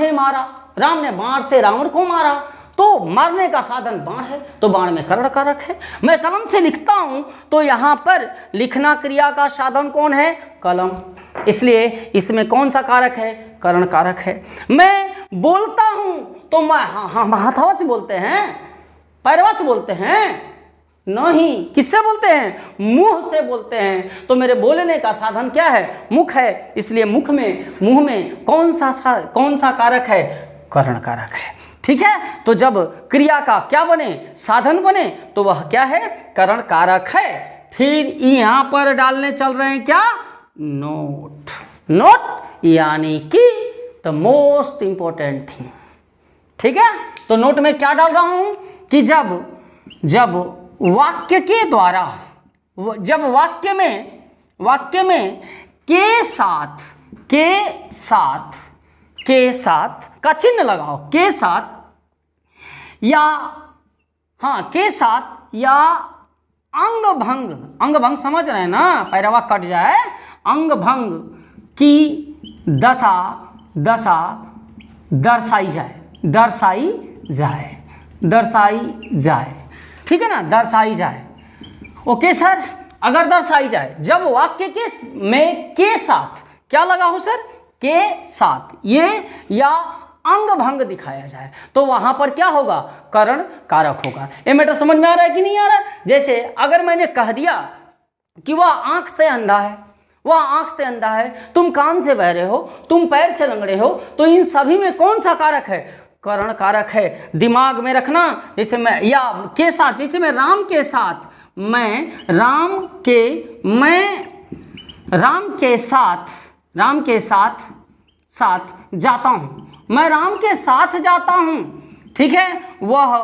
से रावण को मारा, तो मारने का साधन बाण है, तो बाण में करण कारक है। मैं कलम से लिखता हूं, तो यहां पर लिखना क्रिया का साधन कौन है? कलम, इसलिए इसमें कौन सा कारक है? करण कारक है। मैं बोलता हूं, तो हाथावा से बोलते हैं, पैरवा से बोलते हैं? नहीं, किससे बोलते हैं? मुंह से बोलते हैं। तो मेरे बोलने का साधन क्या है? मुख है, इसलिए मुंह में कौन सा कारक है? करण कारक है। ठीक है, तो जब क्रिया का क्या बने? साधन बने, तो वह क्या है? करण कारक है। फिर यहां पर डालने चल रहे हैं क्या? नोट यानी कि द मोस्ट इंपॉर्टेंट थिंग। ठीक है, तो नोट में क्या डाल रहा हूं कि जब वाक्य के द्वारा, जब वाक्य में के साथ का चिन्ह लगाओ, के साथ या अंग भंग समझ रहे हैं ना, पैरवा कट जाए, अंग भंग की दशा दर्शाई जाए। ठीक ठीक है ना, दर्शाई जाए। ओके सर, अगर दर्शाई जाए जब वाक्य के में के साथ क्या लगा हो सर, के साथ ये या अंग भंग दिखाया जाए तो वहां पर क्या होगा, करण कारक होगा। ये मैटर समझ में आ रहा है कि नहीं आ रहा है? जैसे अगर मैंने कह दिया कि वह आंख से अंधा है, वह आंख से अंधा है, तुम कान से बहरे हो, तुम पैर से लंगड़े हो, तो इन सभी में कौन सा कारक है, करण कारक है। दिमाग में रखना, जैसे मैं या के साथ, जैसे मैं राम के साथ, मैं राम के साथ जाता हूं, मैं राम के साथ जाता हूं, ठीक है। वह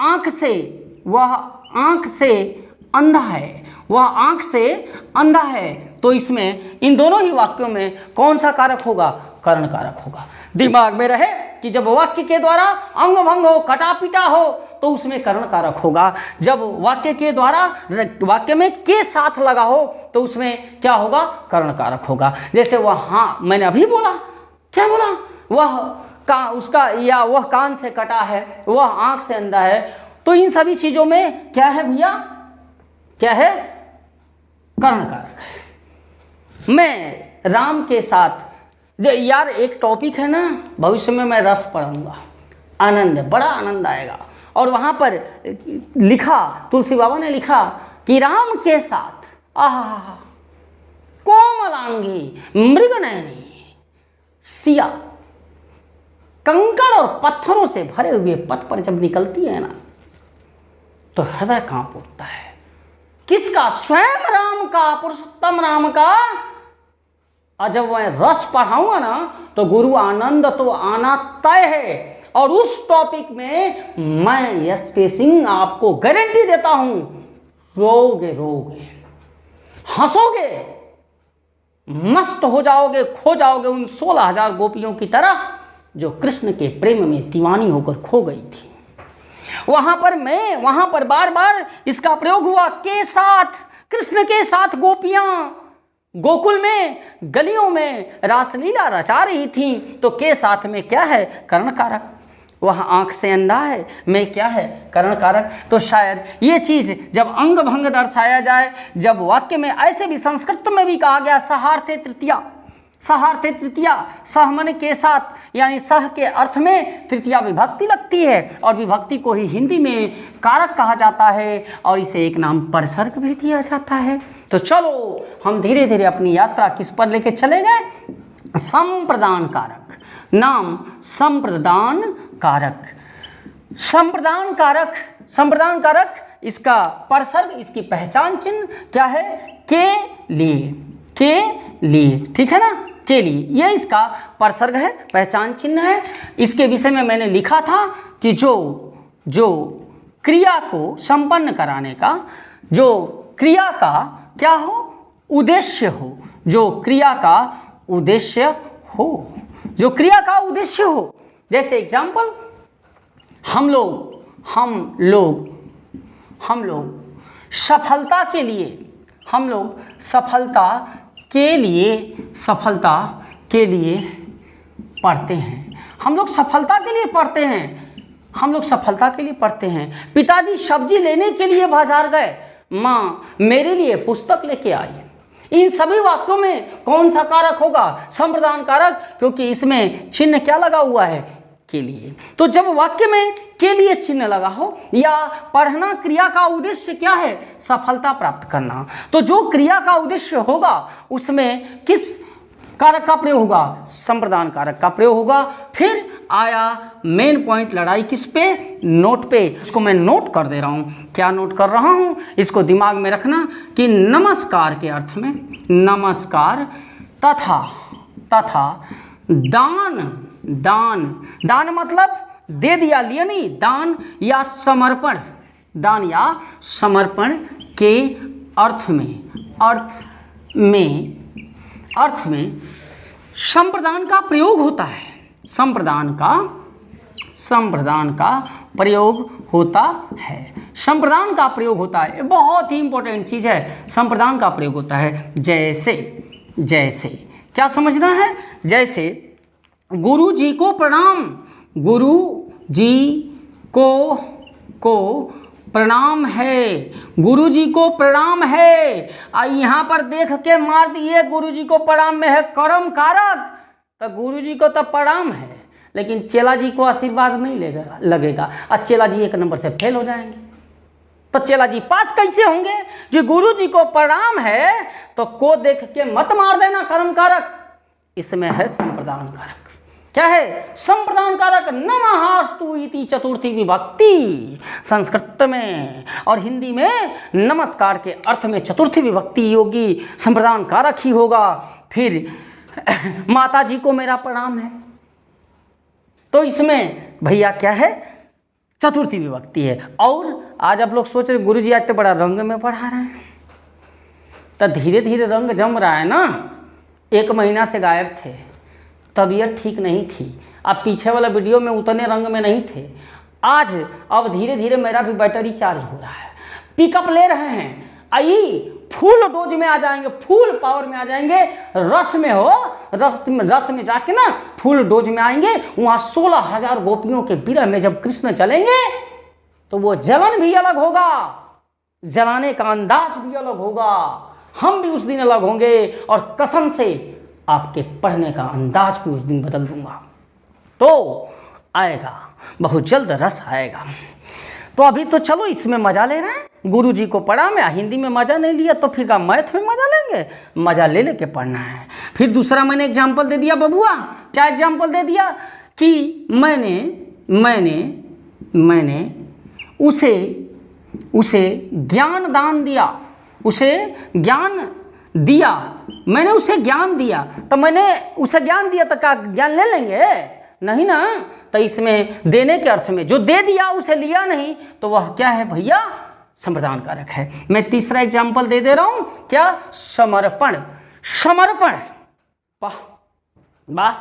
आंख से अंधा है, वह आंख से अंधा है, तो इसमें इन दोनों ही वाक्यों में कौन सा कारक होगा, करण कारक होगा। दिमाग में रहे कि जब वाक्य के द्वारा अंग भंग हो, कटा पिटा हो, तो उसमें करण कारक होगा। जब वाक्य के द्वारा वाक्य में के साथ लगा हो तो उसमें क्या होगा, करण कारक होगा। जैसे वह, हाँ मैंने अभी बोला, क्या बोला, वह कान से कटा है, वह आंख से अंधा है, तो इन सभी चीजों में क्या है भैया, क्या है, करण कारक है। मैं राम के साथ, यार एक टॉपिक है ना, भविष्य में मैं रस पढ़ूंगा, आनंद है, बड़ा आनंद आएगा। और वहां पर लिखा, तुलसी बाबा ने लिखा कि राम के साथ, आहा कोमलांगी मृगनयनी सिया कंकड़ और पत्थरों से भरे हुए पथ पर जब निकलती है ना, तो हृदय कांप उठता है। किसका, स्वयं राम का, पुरुषोत्तम राम का। और जब मैं रस पढ़ाऊंगा ना, तो गुरु आनंद तो आना तय है। और उस टॉपिक में मैं एसपी सिंह आपको गारंटी देता हूं, रोगे, हंसोगे, मस्त हो जाओगे, खो जाओगे उन 16,000 गोपियों की तरह जो कृष्ण के प्रेम में दीवानी होकर खो गई थी। वहां पर बार बार इसका प्रयोग हुआ, के साथ, कृष्ण के साथ गोपियां गोकुल में गलियों में रासलीला रचा रही थी, तो के साथ में क्या है, करण कारक। वह आंख से अंधा है, में क्या है, करण कारक। तो शायद ये चीज जब अंग भंग दर्शाया जाए, जब वाक्य में, ऐसे भी संस्कृत में भी कहा गया सहार्थे तृतीया, सहमन के साथ, यानी सह के अर्थ में तृतीया विभक्ति लगती है, और विभक्ति को ही हिंदी में कारक कहा जाता है, और इसे एक नाम परसर्ग भी दिया जाता है। तो चलो हम धीरे धीरे अपनी यात्रा किस पर लेके चले गए, संप्रदान कारक। नाम संप्रदान कारक, इसका परसर्ग, इसकी पहचान चिन्ह क्या है, के लिए, ठीक है ना, के लिए, ये इसका परसर्ग है, पहचान चिन्ह है। इसके विषय में मैंने लिखा था कि जो क्रिया को संपन्न कराने का, जो क्रिया का क्या हो, उद्देश्य हो, जो क्रिया का उद्देश्य हो, जैसे एग्जाम्पल, हम लोग सफलता के लिए पढ़ते हैं। पिताजी सब्जी लेने के लिए बाजार गए, माँ मेरे लिए पुस्तक लेके आई। इन सभी वाक्यों में कौन सा कारक होगा, संप्रदान कारक, क्योंकि इसमें चिन्ह क्या लगा हुआ है, के लिए। तो जब वाक्य में के लिए चिन्ह लगा हो, या पढ़ना क्रिया का उद्देश्य क्या है, सफलता प्राप्त करना, तो जो क्रिया का उद्देश्य होगा उसमें किस कारक का प्रयोग होगा, संप्रदान कारक का प्रयोग होगा। फिर आया मेन पॉइंट, लड़ाई किस पे, नोट पे। इसको मैं नोट कर दे रहा हूँ, क्या नोट कर रहा हूँ, इसको दिमाग में रखना कि नमस्कार के अर्थ में, नमस्कार तथा दान मतलब दे दिया, लिए नहीं, दान या समर्पण के अर्थ में संप्रदान का प्रयोग होता है। संप्रदान का प्रयोग होता है, बहुत ही इंपॉर्टेंट चीज है, संप्रदान का प्रयोग होता है। जैसे क्या समझना है, जैसे गुरु जी को को प्रणाम है, गुरुजी को प्रणाम है। यहाँ पर देख के मार दिए गुरुजी को प्रणाम में है कर्म कारक, तो गुरुजी को तो प्रणाम है, लेकिन चेला जी को आशीर्वाद नहीं लगेगा और चेला जी 1 नंबर से फेल हो जाएंगे। तो चेला जी पास कैसे होंगे? जो गुरुजी को प्रणाम है तो को देख के मत मार देना कर्म कारक। इसमें है संप्रदान कारक। क्या है? संप्रदान कारक। नमःस्तु इति चतुर्थी विभक्ति संस्कृत में और हिंदी में नमस्कार के अर्थ में चतुर्थी विभक्ति योगी संप्रदान कारक ही होगा। फिर माता जी को मेरा प्रणाम है, तो इसमें भैया क्या है? चतुर्थी विभक्ति है। और आज आप लोग सोच रहे गुरुजी आज तो बड़ा रंग में पढ़ा रहे हैं, तो धीरे धीरे रंग जम रहा है ना। 1 महीना से गायब थे, तबीयत ठीक नहीं थी, अब पीछे वाला वीडियो में उतने रंग में नहीं थे। आज अब धीरे धीरे मेरा भी बैटरी चार्ज हो रहा है, पिकअप ले रहे हैं। आई फुल डोज में आ जाएंगे, फुल पावर में आ जाएंगे। रस में हो, रस में जाके ना फुल डोज में आएंगे। वहाँ 16,000 गोपियों के विरह में जब कृष्ण चलेंगे तो वो जलन भी अलग होगा, जलाने का अंदाज भी अलग होगा। हम भी उस दिन अलग होंगे और कसम से आपके पढ़ने का अंदाज भी उस दिन बदल दूंगा। तो आएगा, बहुत जल्द रस आएगा। तो अभी तो चलो इसमें मजा ले रहे हैं, गुरुजी को पढ़ा में हिंदी में मजा नहीं लिया तो फिर मैथ में मजा लेंगे। मजा ले लेके पढ़ना है। फिर दूसरा मैंने एग्जाम्पल दे दिया बबुआ। क्या एग्जाम्पल दे दिया? कि मैंने उसे ज्ञान दान दिया, उसे ज्ञान दिया, मैंने उसे ज्ञान दिया। तो मैंने उसे ज्ञान दिया तो क्या ज्ञान ले लेंगे? नहीं ना। तो इसमें देने के अर्थ में जो दे दिया उसे लिया नहीं, तो वह क्या है भैया? संप्रदान कारक है। मैं तीसरा एग्जाम्पल दे रहा हूं। क्या? समर्पण। समर्पण, वाह वाह,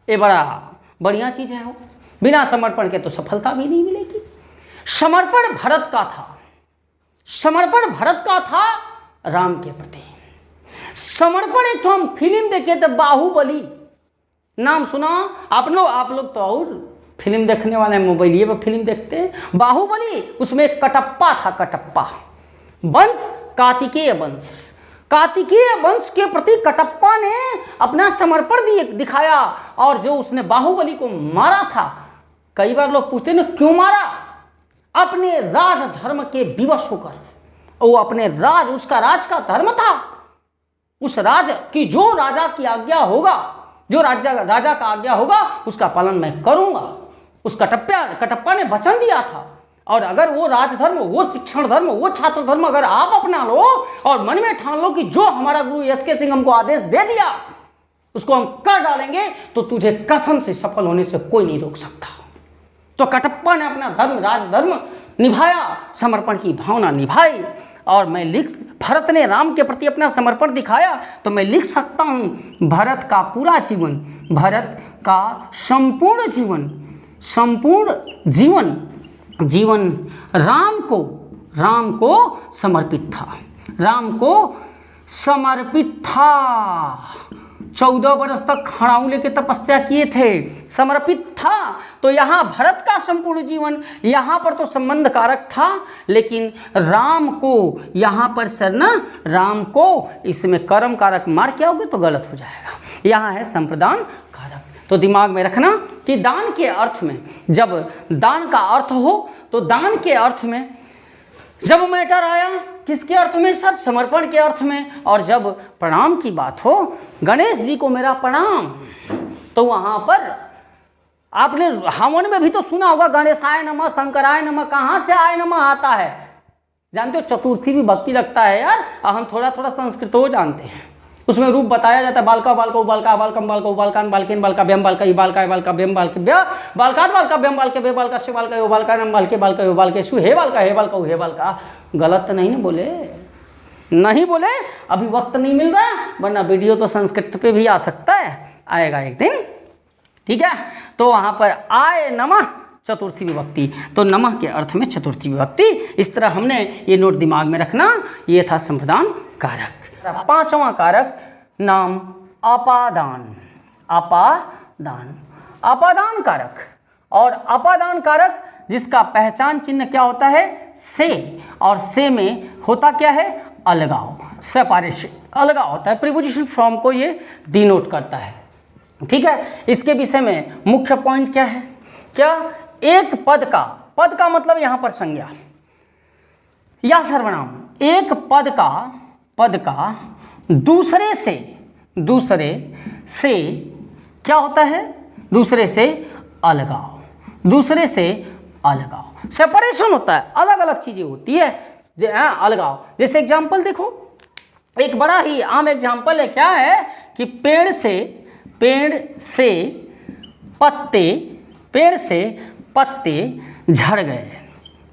ये बड़ा बढ़िया चीज है। वो बिना समर्पण के तो सफलता भी नहीं मिलेगी। समर्पण भरत का था, समर्पण भरत का था राम के प्रति। समर्पण एक तो हम फिल्म देखे थे, बाहुबली, नाम सुना आप लोग तो और फिल्म देखने वाले हैं, मोबाइल पर फिल्म देखते हैं। बाहुबली, उसमें एक कटप्पा था, कटप्पा वंश, कार्तिकेय वंश। कार्तिकेय वंश के प्रति कटप्पा ने अपना समर्पण दिखाया और जो उसने बाहुबली को मारा था। कई बार लोग पूछते हैं क्यों मारा? अपने राज धर्म के विवश होकर। वो अपने राज, उसका राज का धर्म था, उस राज की जो राजा की आज्ञा होगा, जो राजा का आज्ञा होगा उसका पालन मैं करूंगा। उस कटप्पा ने वचन दिया था। और अगर वो राजधर्म, वो शिक्षण धर्म, वो छात्र धर्म अगर आप अपना लो और मन में ठान लो कि जो हमारा गुरु एस.के. सिंह हमको आदेश दे दिया उसको हम कर डालेंगे, तो तुझे कसम से सफल होने से कोई नहीं रोक सकता। तो कटप्पा ने अपना धर्म, राजधर्म निभाया, समर्पण की भावना निभाई। और मैं भरत ने राम के प्रति अपना समर्पण दिखाया, तो मैं लिख सकता हूँ भरत का पूरा जीवन, भरत का संपूर्ण जीवन राम को समर्पित था, राम को समर्पित था। 14 वर्ष तक खड़ाऊ लेके तपस्या किए थे, समर्पित था। तो यहाँ भरत का संपूर्ण जीवन, यहाँ पर तो संबंध कारक था, लेकिन राम को यहाँ पर सर ना, राम को इसमें कर्म कारक मार के आओगे तो गलत हो जाएगा। यहाँ है संप्रदान कारक। तो दिमाग में रखना कि दान के अर्थ में, जब दान का अर्थ हो तो दान के अर्थ में जब मैटर आया, किसके अर्थ में सर? समर्पण के अर्थ में। और जब प्रणाम की बात हो, गणेश जी को मेरा प्रणाम, तो वहाँ पर आपने हवन में भी तो सुना होगा गणेशाय नमः, शंकराय नमः। कहाँ से आय नमः आता है? जानते हो, चतुर्थी भी भक्ति लगता है यार। हम थोड़ा थोड़ा संस्कृत हो जानते हैं। उसमें रूप बताया जाता है, बालका बालका उबालका बालकम बालका उबालकान बालकेन बालका व्यम बालका ई बालका बालका व्यम बालके ब्या बालकात बालका व्यम बालके बे बालका से बालका यो बालका नम बालके बालका यो बालके सु हे बालका उ हे बालका। गलत तो नहीं ना बोले? नहीं बोले, अभी वक्त नहीं मिल रहा, वरना वीडियो तो संस्कृत पे भी आ सकता है, आएगा एक दिन, ठीक है। तो वहाँ पर आय नमः चतुर्थी विभक्ति, तो नमः के अर्थ में चतुर्थी विभक्ति। इस तरह हमने ये नोट दिमाग में रखना। ये था संप्रदान कारक। 5वां कारक नाम अपादान। अपादान कारक। और अपादान कारक जिसका पहचान चिन्ह क्या होता है, से, और से में होता क्या है, अलगाव, सेपरेशन, अलगाव होता है। प्रीपोजिशन फ्रॉम को ये डिनोट करता है। ठीक है, इसके विषय में मुख्य पॉइंट क्या है, क्या एक पद का मतलब यहाँ पर संज्ञा या सर्वनाम, एक पद का दूसरे से क्या होता है, दूसरे से अलगाव, सेपरेशन होता है, अलग अलग चीजें होती है, अलगाव। जैसे एग्जाम्पल देखो, एक बड़ा ही आम एग्जाम्पल है, क्या है कि पेड़ से पत्ते झड़ गए,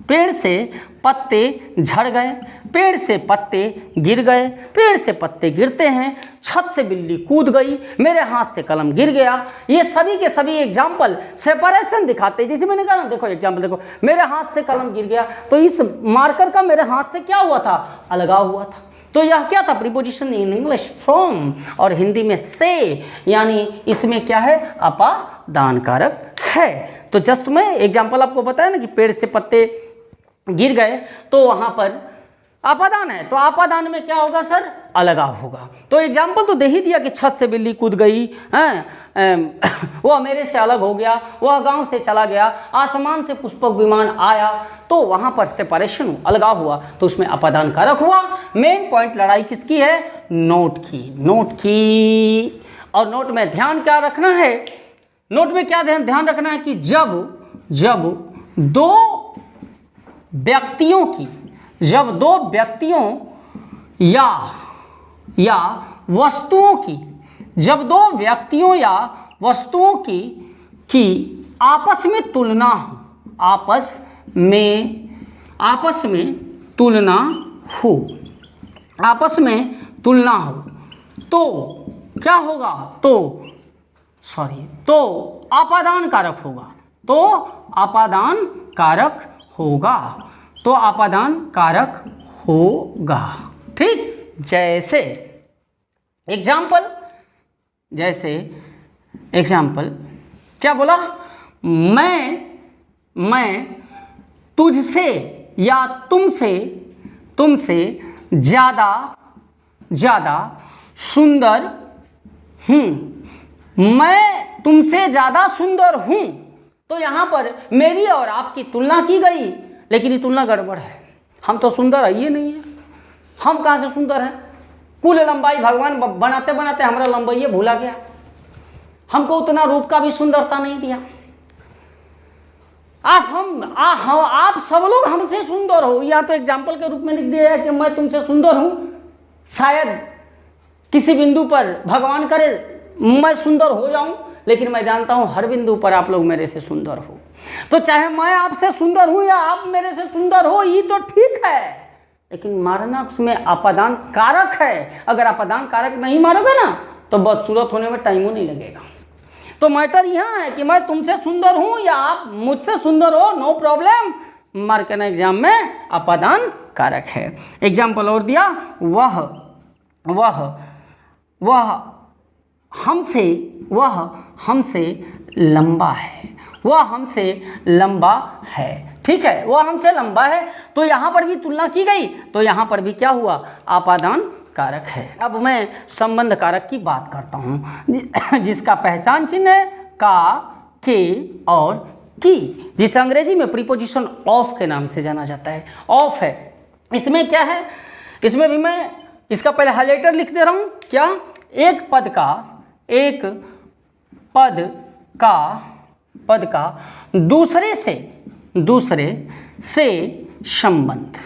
पेड़ से पत्ते झड़ गए, पेड़ से पत्ते गिर गए, पेड़ से पत्ते गिरते हैं, छत से बिल्ली कूद गई, मेरे हाथ से कलम गिर गया। ये सभी के सभी एग्जाम्पल सेपरेशन दिखाते हैं। जैसे मैंने कहा ना, देखो एग्जाम्पल देखो, मेरे हाथ से कलम गिर गया, तो इस मार्कर का मेरे हाथ से क्या हुआ था, अलगाव हुआ था। तो यह क्या था, प्रीपोजिशन इन इंग्लिश फ्रॉम, और हिंदी में से, यानी इसमें क्या है, अपादान कारक है। तो जस्ट मैं एग्जाम्पल आपको बताया ना कि पेड़ से पत्ते गिर गए, तो वहां पर अपादान है, तो अपादान में क्या होगा सर, अलगाव होगा। तो एग्जाम्पल तो दे ही दिया कि छत से बिल्ली कूद गई, वह मेरे से अलग हो गया, वह गांव से चला गया, आसमान से पुष्पक विमान आया, तो वहां पर सेपरेशन, अलगाव हुआ, तो उसमें अपादान कारक हुआ। मेन पॉइंट लड़ाई किसकी है, नोट की। और नोट में ध्यान क्या रखना है, नोट में क्या ध्यान रखना है कि जब दो व्यक्तियों या वस्तुओं की, जब दो व्यक्तियों या वस्तुओं की आपस में तुलना हो, तो क्या होगा, तो अपादान कारक होगा। ठीक, जैसे एग्जाम्पल क्या बोला, मैं तुझसे या तुमसे ज्यादा सुंदर हूं, मैं तुमसे ज्यादा सुंदर हूं। तो यहां पर मेरी और आपकी तुलना की गई, लेकिन ये तुलना गड़बड़ है, हम तो सुंदर है ये नहीं है, हम कहां से सुंदर हैं, कुल लंबाई भगवान बनाते बनाते हमारा लंबाई भूला गया, हमको उतना रूप का भी सुंदरता नहीं दिया। आप सब लोग हमसे सुंदर हो, या तो एग्जाम्पल के रूप में लिख दिया है कि मैं तुमसे सुंदर हूं, शायद किसी बिंदु पर भगवान करे मैं सुंदर हो जाऊं, लेकिन मैं जानता हूं हर बिंदु पर आप लोग मेरे से सुंदर हो। तो चाहे मैं आपसे सुंदर हूं या आप मेरे से सुंदर हो, ये तो ठीक है, लेकिन मारना उसमें अपादान कारक है। अगर अपादान कारक नहीं मारोगे ना, तो बदसूरत होने में टाइम नहीं लगेगा। तो मैटर यहाँ है कि मैं तुमसे सुंदर हूं या आप मुझसे सुंदर हो, नो प्रॉब्लम, मार्क करना एग्जाम में अपादान कारक है। एग्जाम्पल और दिया, वह हमसे लंबा है, ठीक है, वह हमसे लंबा है, तो यहाँ पर भी तुलना की गई, तो यहाँ पर भी क्या हुआ, अपादान कारक है। अब मैं संबंध कारक की बात करता हूँ, जिसका पहचान चिन्ह है का, के और की, जिसे अंग्रेजी में प्रीपोजिशन ऑफ के नाम से जाना जाता है। ऑफ है, इसमें क्या है, इसमें भी मैं इसका पहले हाइलाइटर लिख दे रहा हूँ, क्या, एक पद का दूसरे से संबंध,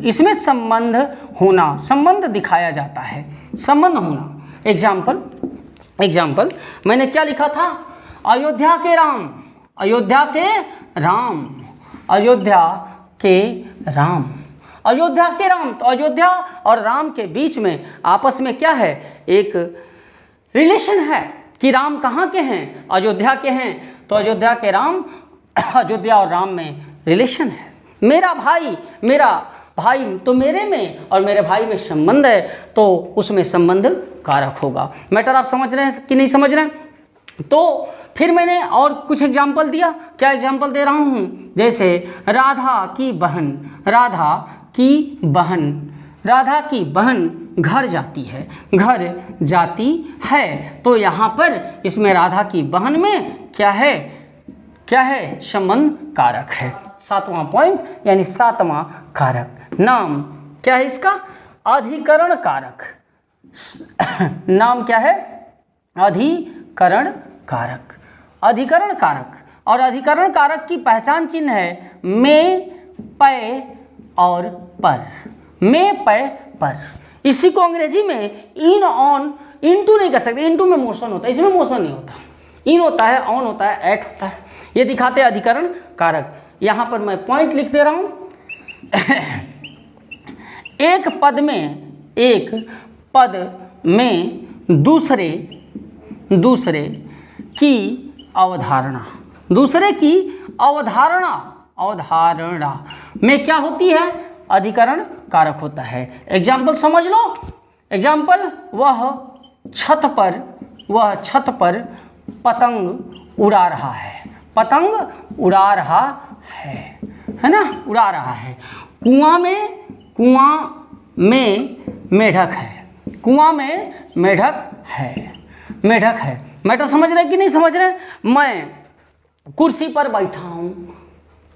इसमें संबंध दिखाया जाता है, संबंध होना। एग्जाम्पल मैंने क्या लिखा था, अयोध्या के राम, तो अयोध्या और राम के बीच में आपस में क्या है, एक रिलेशन है कि राम कहाँ के हैं, अयोध्या के हैं, तो अयोध्या और राम में रिलेशन है। मेरा भाई तो मेरे में और मेरे भाई में संबंध है, तो उसमें संबंध कारक होगा। मैटर आप समझ रहे हैं कि नहीं समझ रहे हैं? तो फिर मैंने और कुछ एग्जाम्पल दिया। क्या एग्जाम्पल दे रहा हूँ? जैसे राधा की बहन, राधा की बहन, राधा की बहन घर जाती है, घर जाती है। तो यहाँ पर इसमें राधा की बहन में क्या है? क्या है? संबंध कारक है। 7वां पॉइंट यानी 7वां कारक। नाम क्या है इसका? अधिकरण कारक। नाम क्या है? अधिकरण कारक। अधिकरण कारक। और अधिकरण कारक की पहचान चिन्ह है में, पै और पर। में, पै, पर। इसी को अंग्रेजी में इन, ऑन, इनटू नहीं कर सकते। इनटू में मोशन होता है, इसमें मोशन नहीं होता। इन होता है, ऑन होता है, एट होता है। ये दिखाते हैं अधिकरण कारक। यहाँ पर मैं पॉइंट लिख दे रहा हूँ। एक पद में दूसरे की अवधारणा, दूसरे की अवधारणा में क्या होती है? अधिकरण कारक होता है। एग्जाम्पल समझ लो। एग्जाम्पल, वह छत पर पतंग उड़ा रहा है। पतंग उड़ा रहा है ना? उड़ा रहा है। कुआं में मेढक है। कुआं में मेढक है। मेढक है। मैटर समझ रहे कि नहीं समझ रहे? मैं कुर्सी पर बैठा हूं,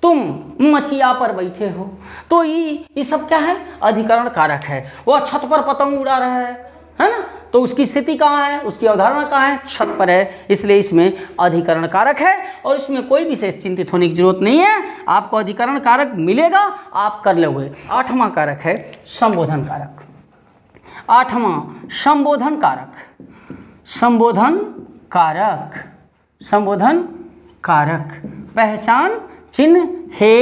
तुम मचिया पर बैठे हो। तो ये सब क्या है? अधिकरण कारक है। वह छत पर पतंग उड़ा रहा है ना? तो उसकी स्थिति कहाँ है? उसकी अवधारणा कहाँ है? छत पर है। इसलिए इसमें अधिकरण कारक है और इसमें कोई विशेष चिंतित होने की जरूरत नहीं है। आपको अधिकरण कारक मिलेगा, आप कर लोगे। 8वां कारक है संबोधन कारक। 8वां संबोधन कारक। संबोधन कारक। संबोधन कारक। पहचान चिन्ह हे,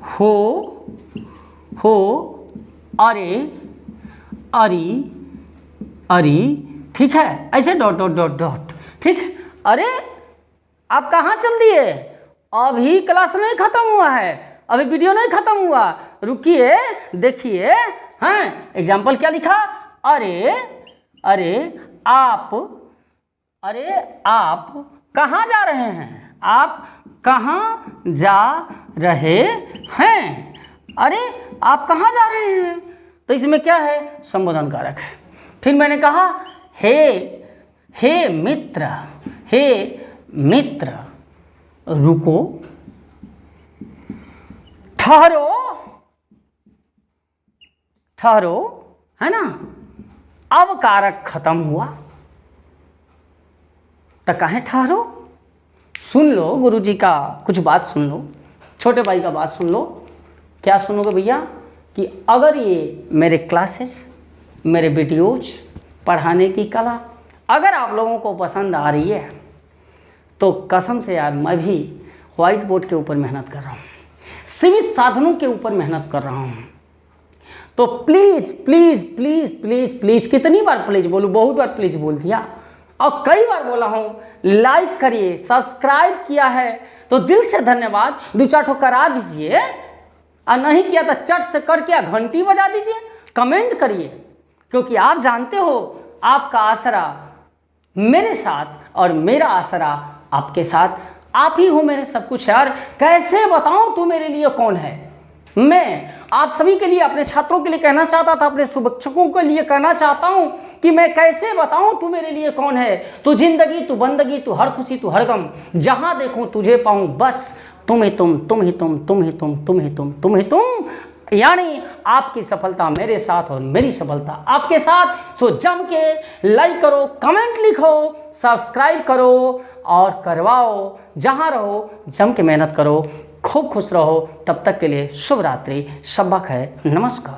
हो, अरे, अरी, अरी। ठीक है? ऐसे डॉट डॉट डॉट डॉट। ठीक है? अरे आप कहाँ चल दिए? अभी क्लास नहीं खत्म हुआ है, अभी वीडियो नहीं खत्म हुआ, रुकिए देखिए। हैं? एग्जाम्पल क्या लिखा? अरे आप कहाँ जा रहे हैं? आप कहाँ जा रहे हैं? अरे आप कहाँ जा रहे हैं? तो इसमें क्या है? संबोधन कारक है। फिर मैंने कहा हे मित्र, रुको, ठहरो, है ना? अब कारक खत्म हुआ तो कहें ठहरो। सुन लो गुरुजी का कुछ बात, सुन लो छोटे भाई का बात सुन लो। क्या सुनोगे भैया? कि अगर ये मेरे क्लासेस, मेरे वीडियोज, पढ़ाने की कला अगर आप लोगों को पसंद आ रही है तो कसम से यार मैं भी व्हाइट बोर्ड के ऊपर मेहनत कर रहा हूँ, सीमित साधनों के ऊपर मेहनत कर रहा हूँ। तो please please please please please, कितनी बार प्लीज़ बोलूँ? बहुत बार प्लीज़ बोल दिया और कई बार बोला हूँ। लाइक करिए, सब्सक्राइब किया है तो दिल से धन्यवाद, 2-4 ठो करा दीजिए, और नहीं किया तो चट से करके घंटी बजा दीजिए। कमेंट करिए, क्योंकि आप जानते हो आपका आसरा मेरे साथ और मेरा आसरा आपके साथ। आप ही हो मेरे सब कुछ यार। कैसे बताऊं तू मेरे लिए कौन है? मैं आप सभी के लिए, अपने छात्रों के लिए कहना चाहता था, अपने शुभेच्छकों के लिए कहना चाहता हूं कि मैं कैसे बताऊं तू मेरे लिए कौन है। तू जिंदगी, तू बंदगी, तू हर खुशी, तू हर गम, जहां देखूं तुझे पाऊं, बस तुम ही तुम, तुम ही तुम, तुम ही तुम, तुम ही तुम, तुम ही तुम। यानी आपकी सफलता मेरे साथ और मेरी सफलता आपके साथ। तो जम के लाइक करो, कमेंट लिखो, सब्सक्राइब करो और करवाओ। जहां रहो जम के मेहनत करो। खूब खुश रहो। तब तक के लिए शुभ रात्रि, शब्बा खैर, नमस्कार।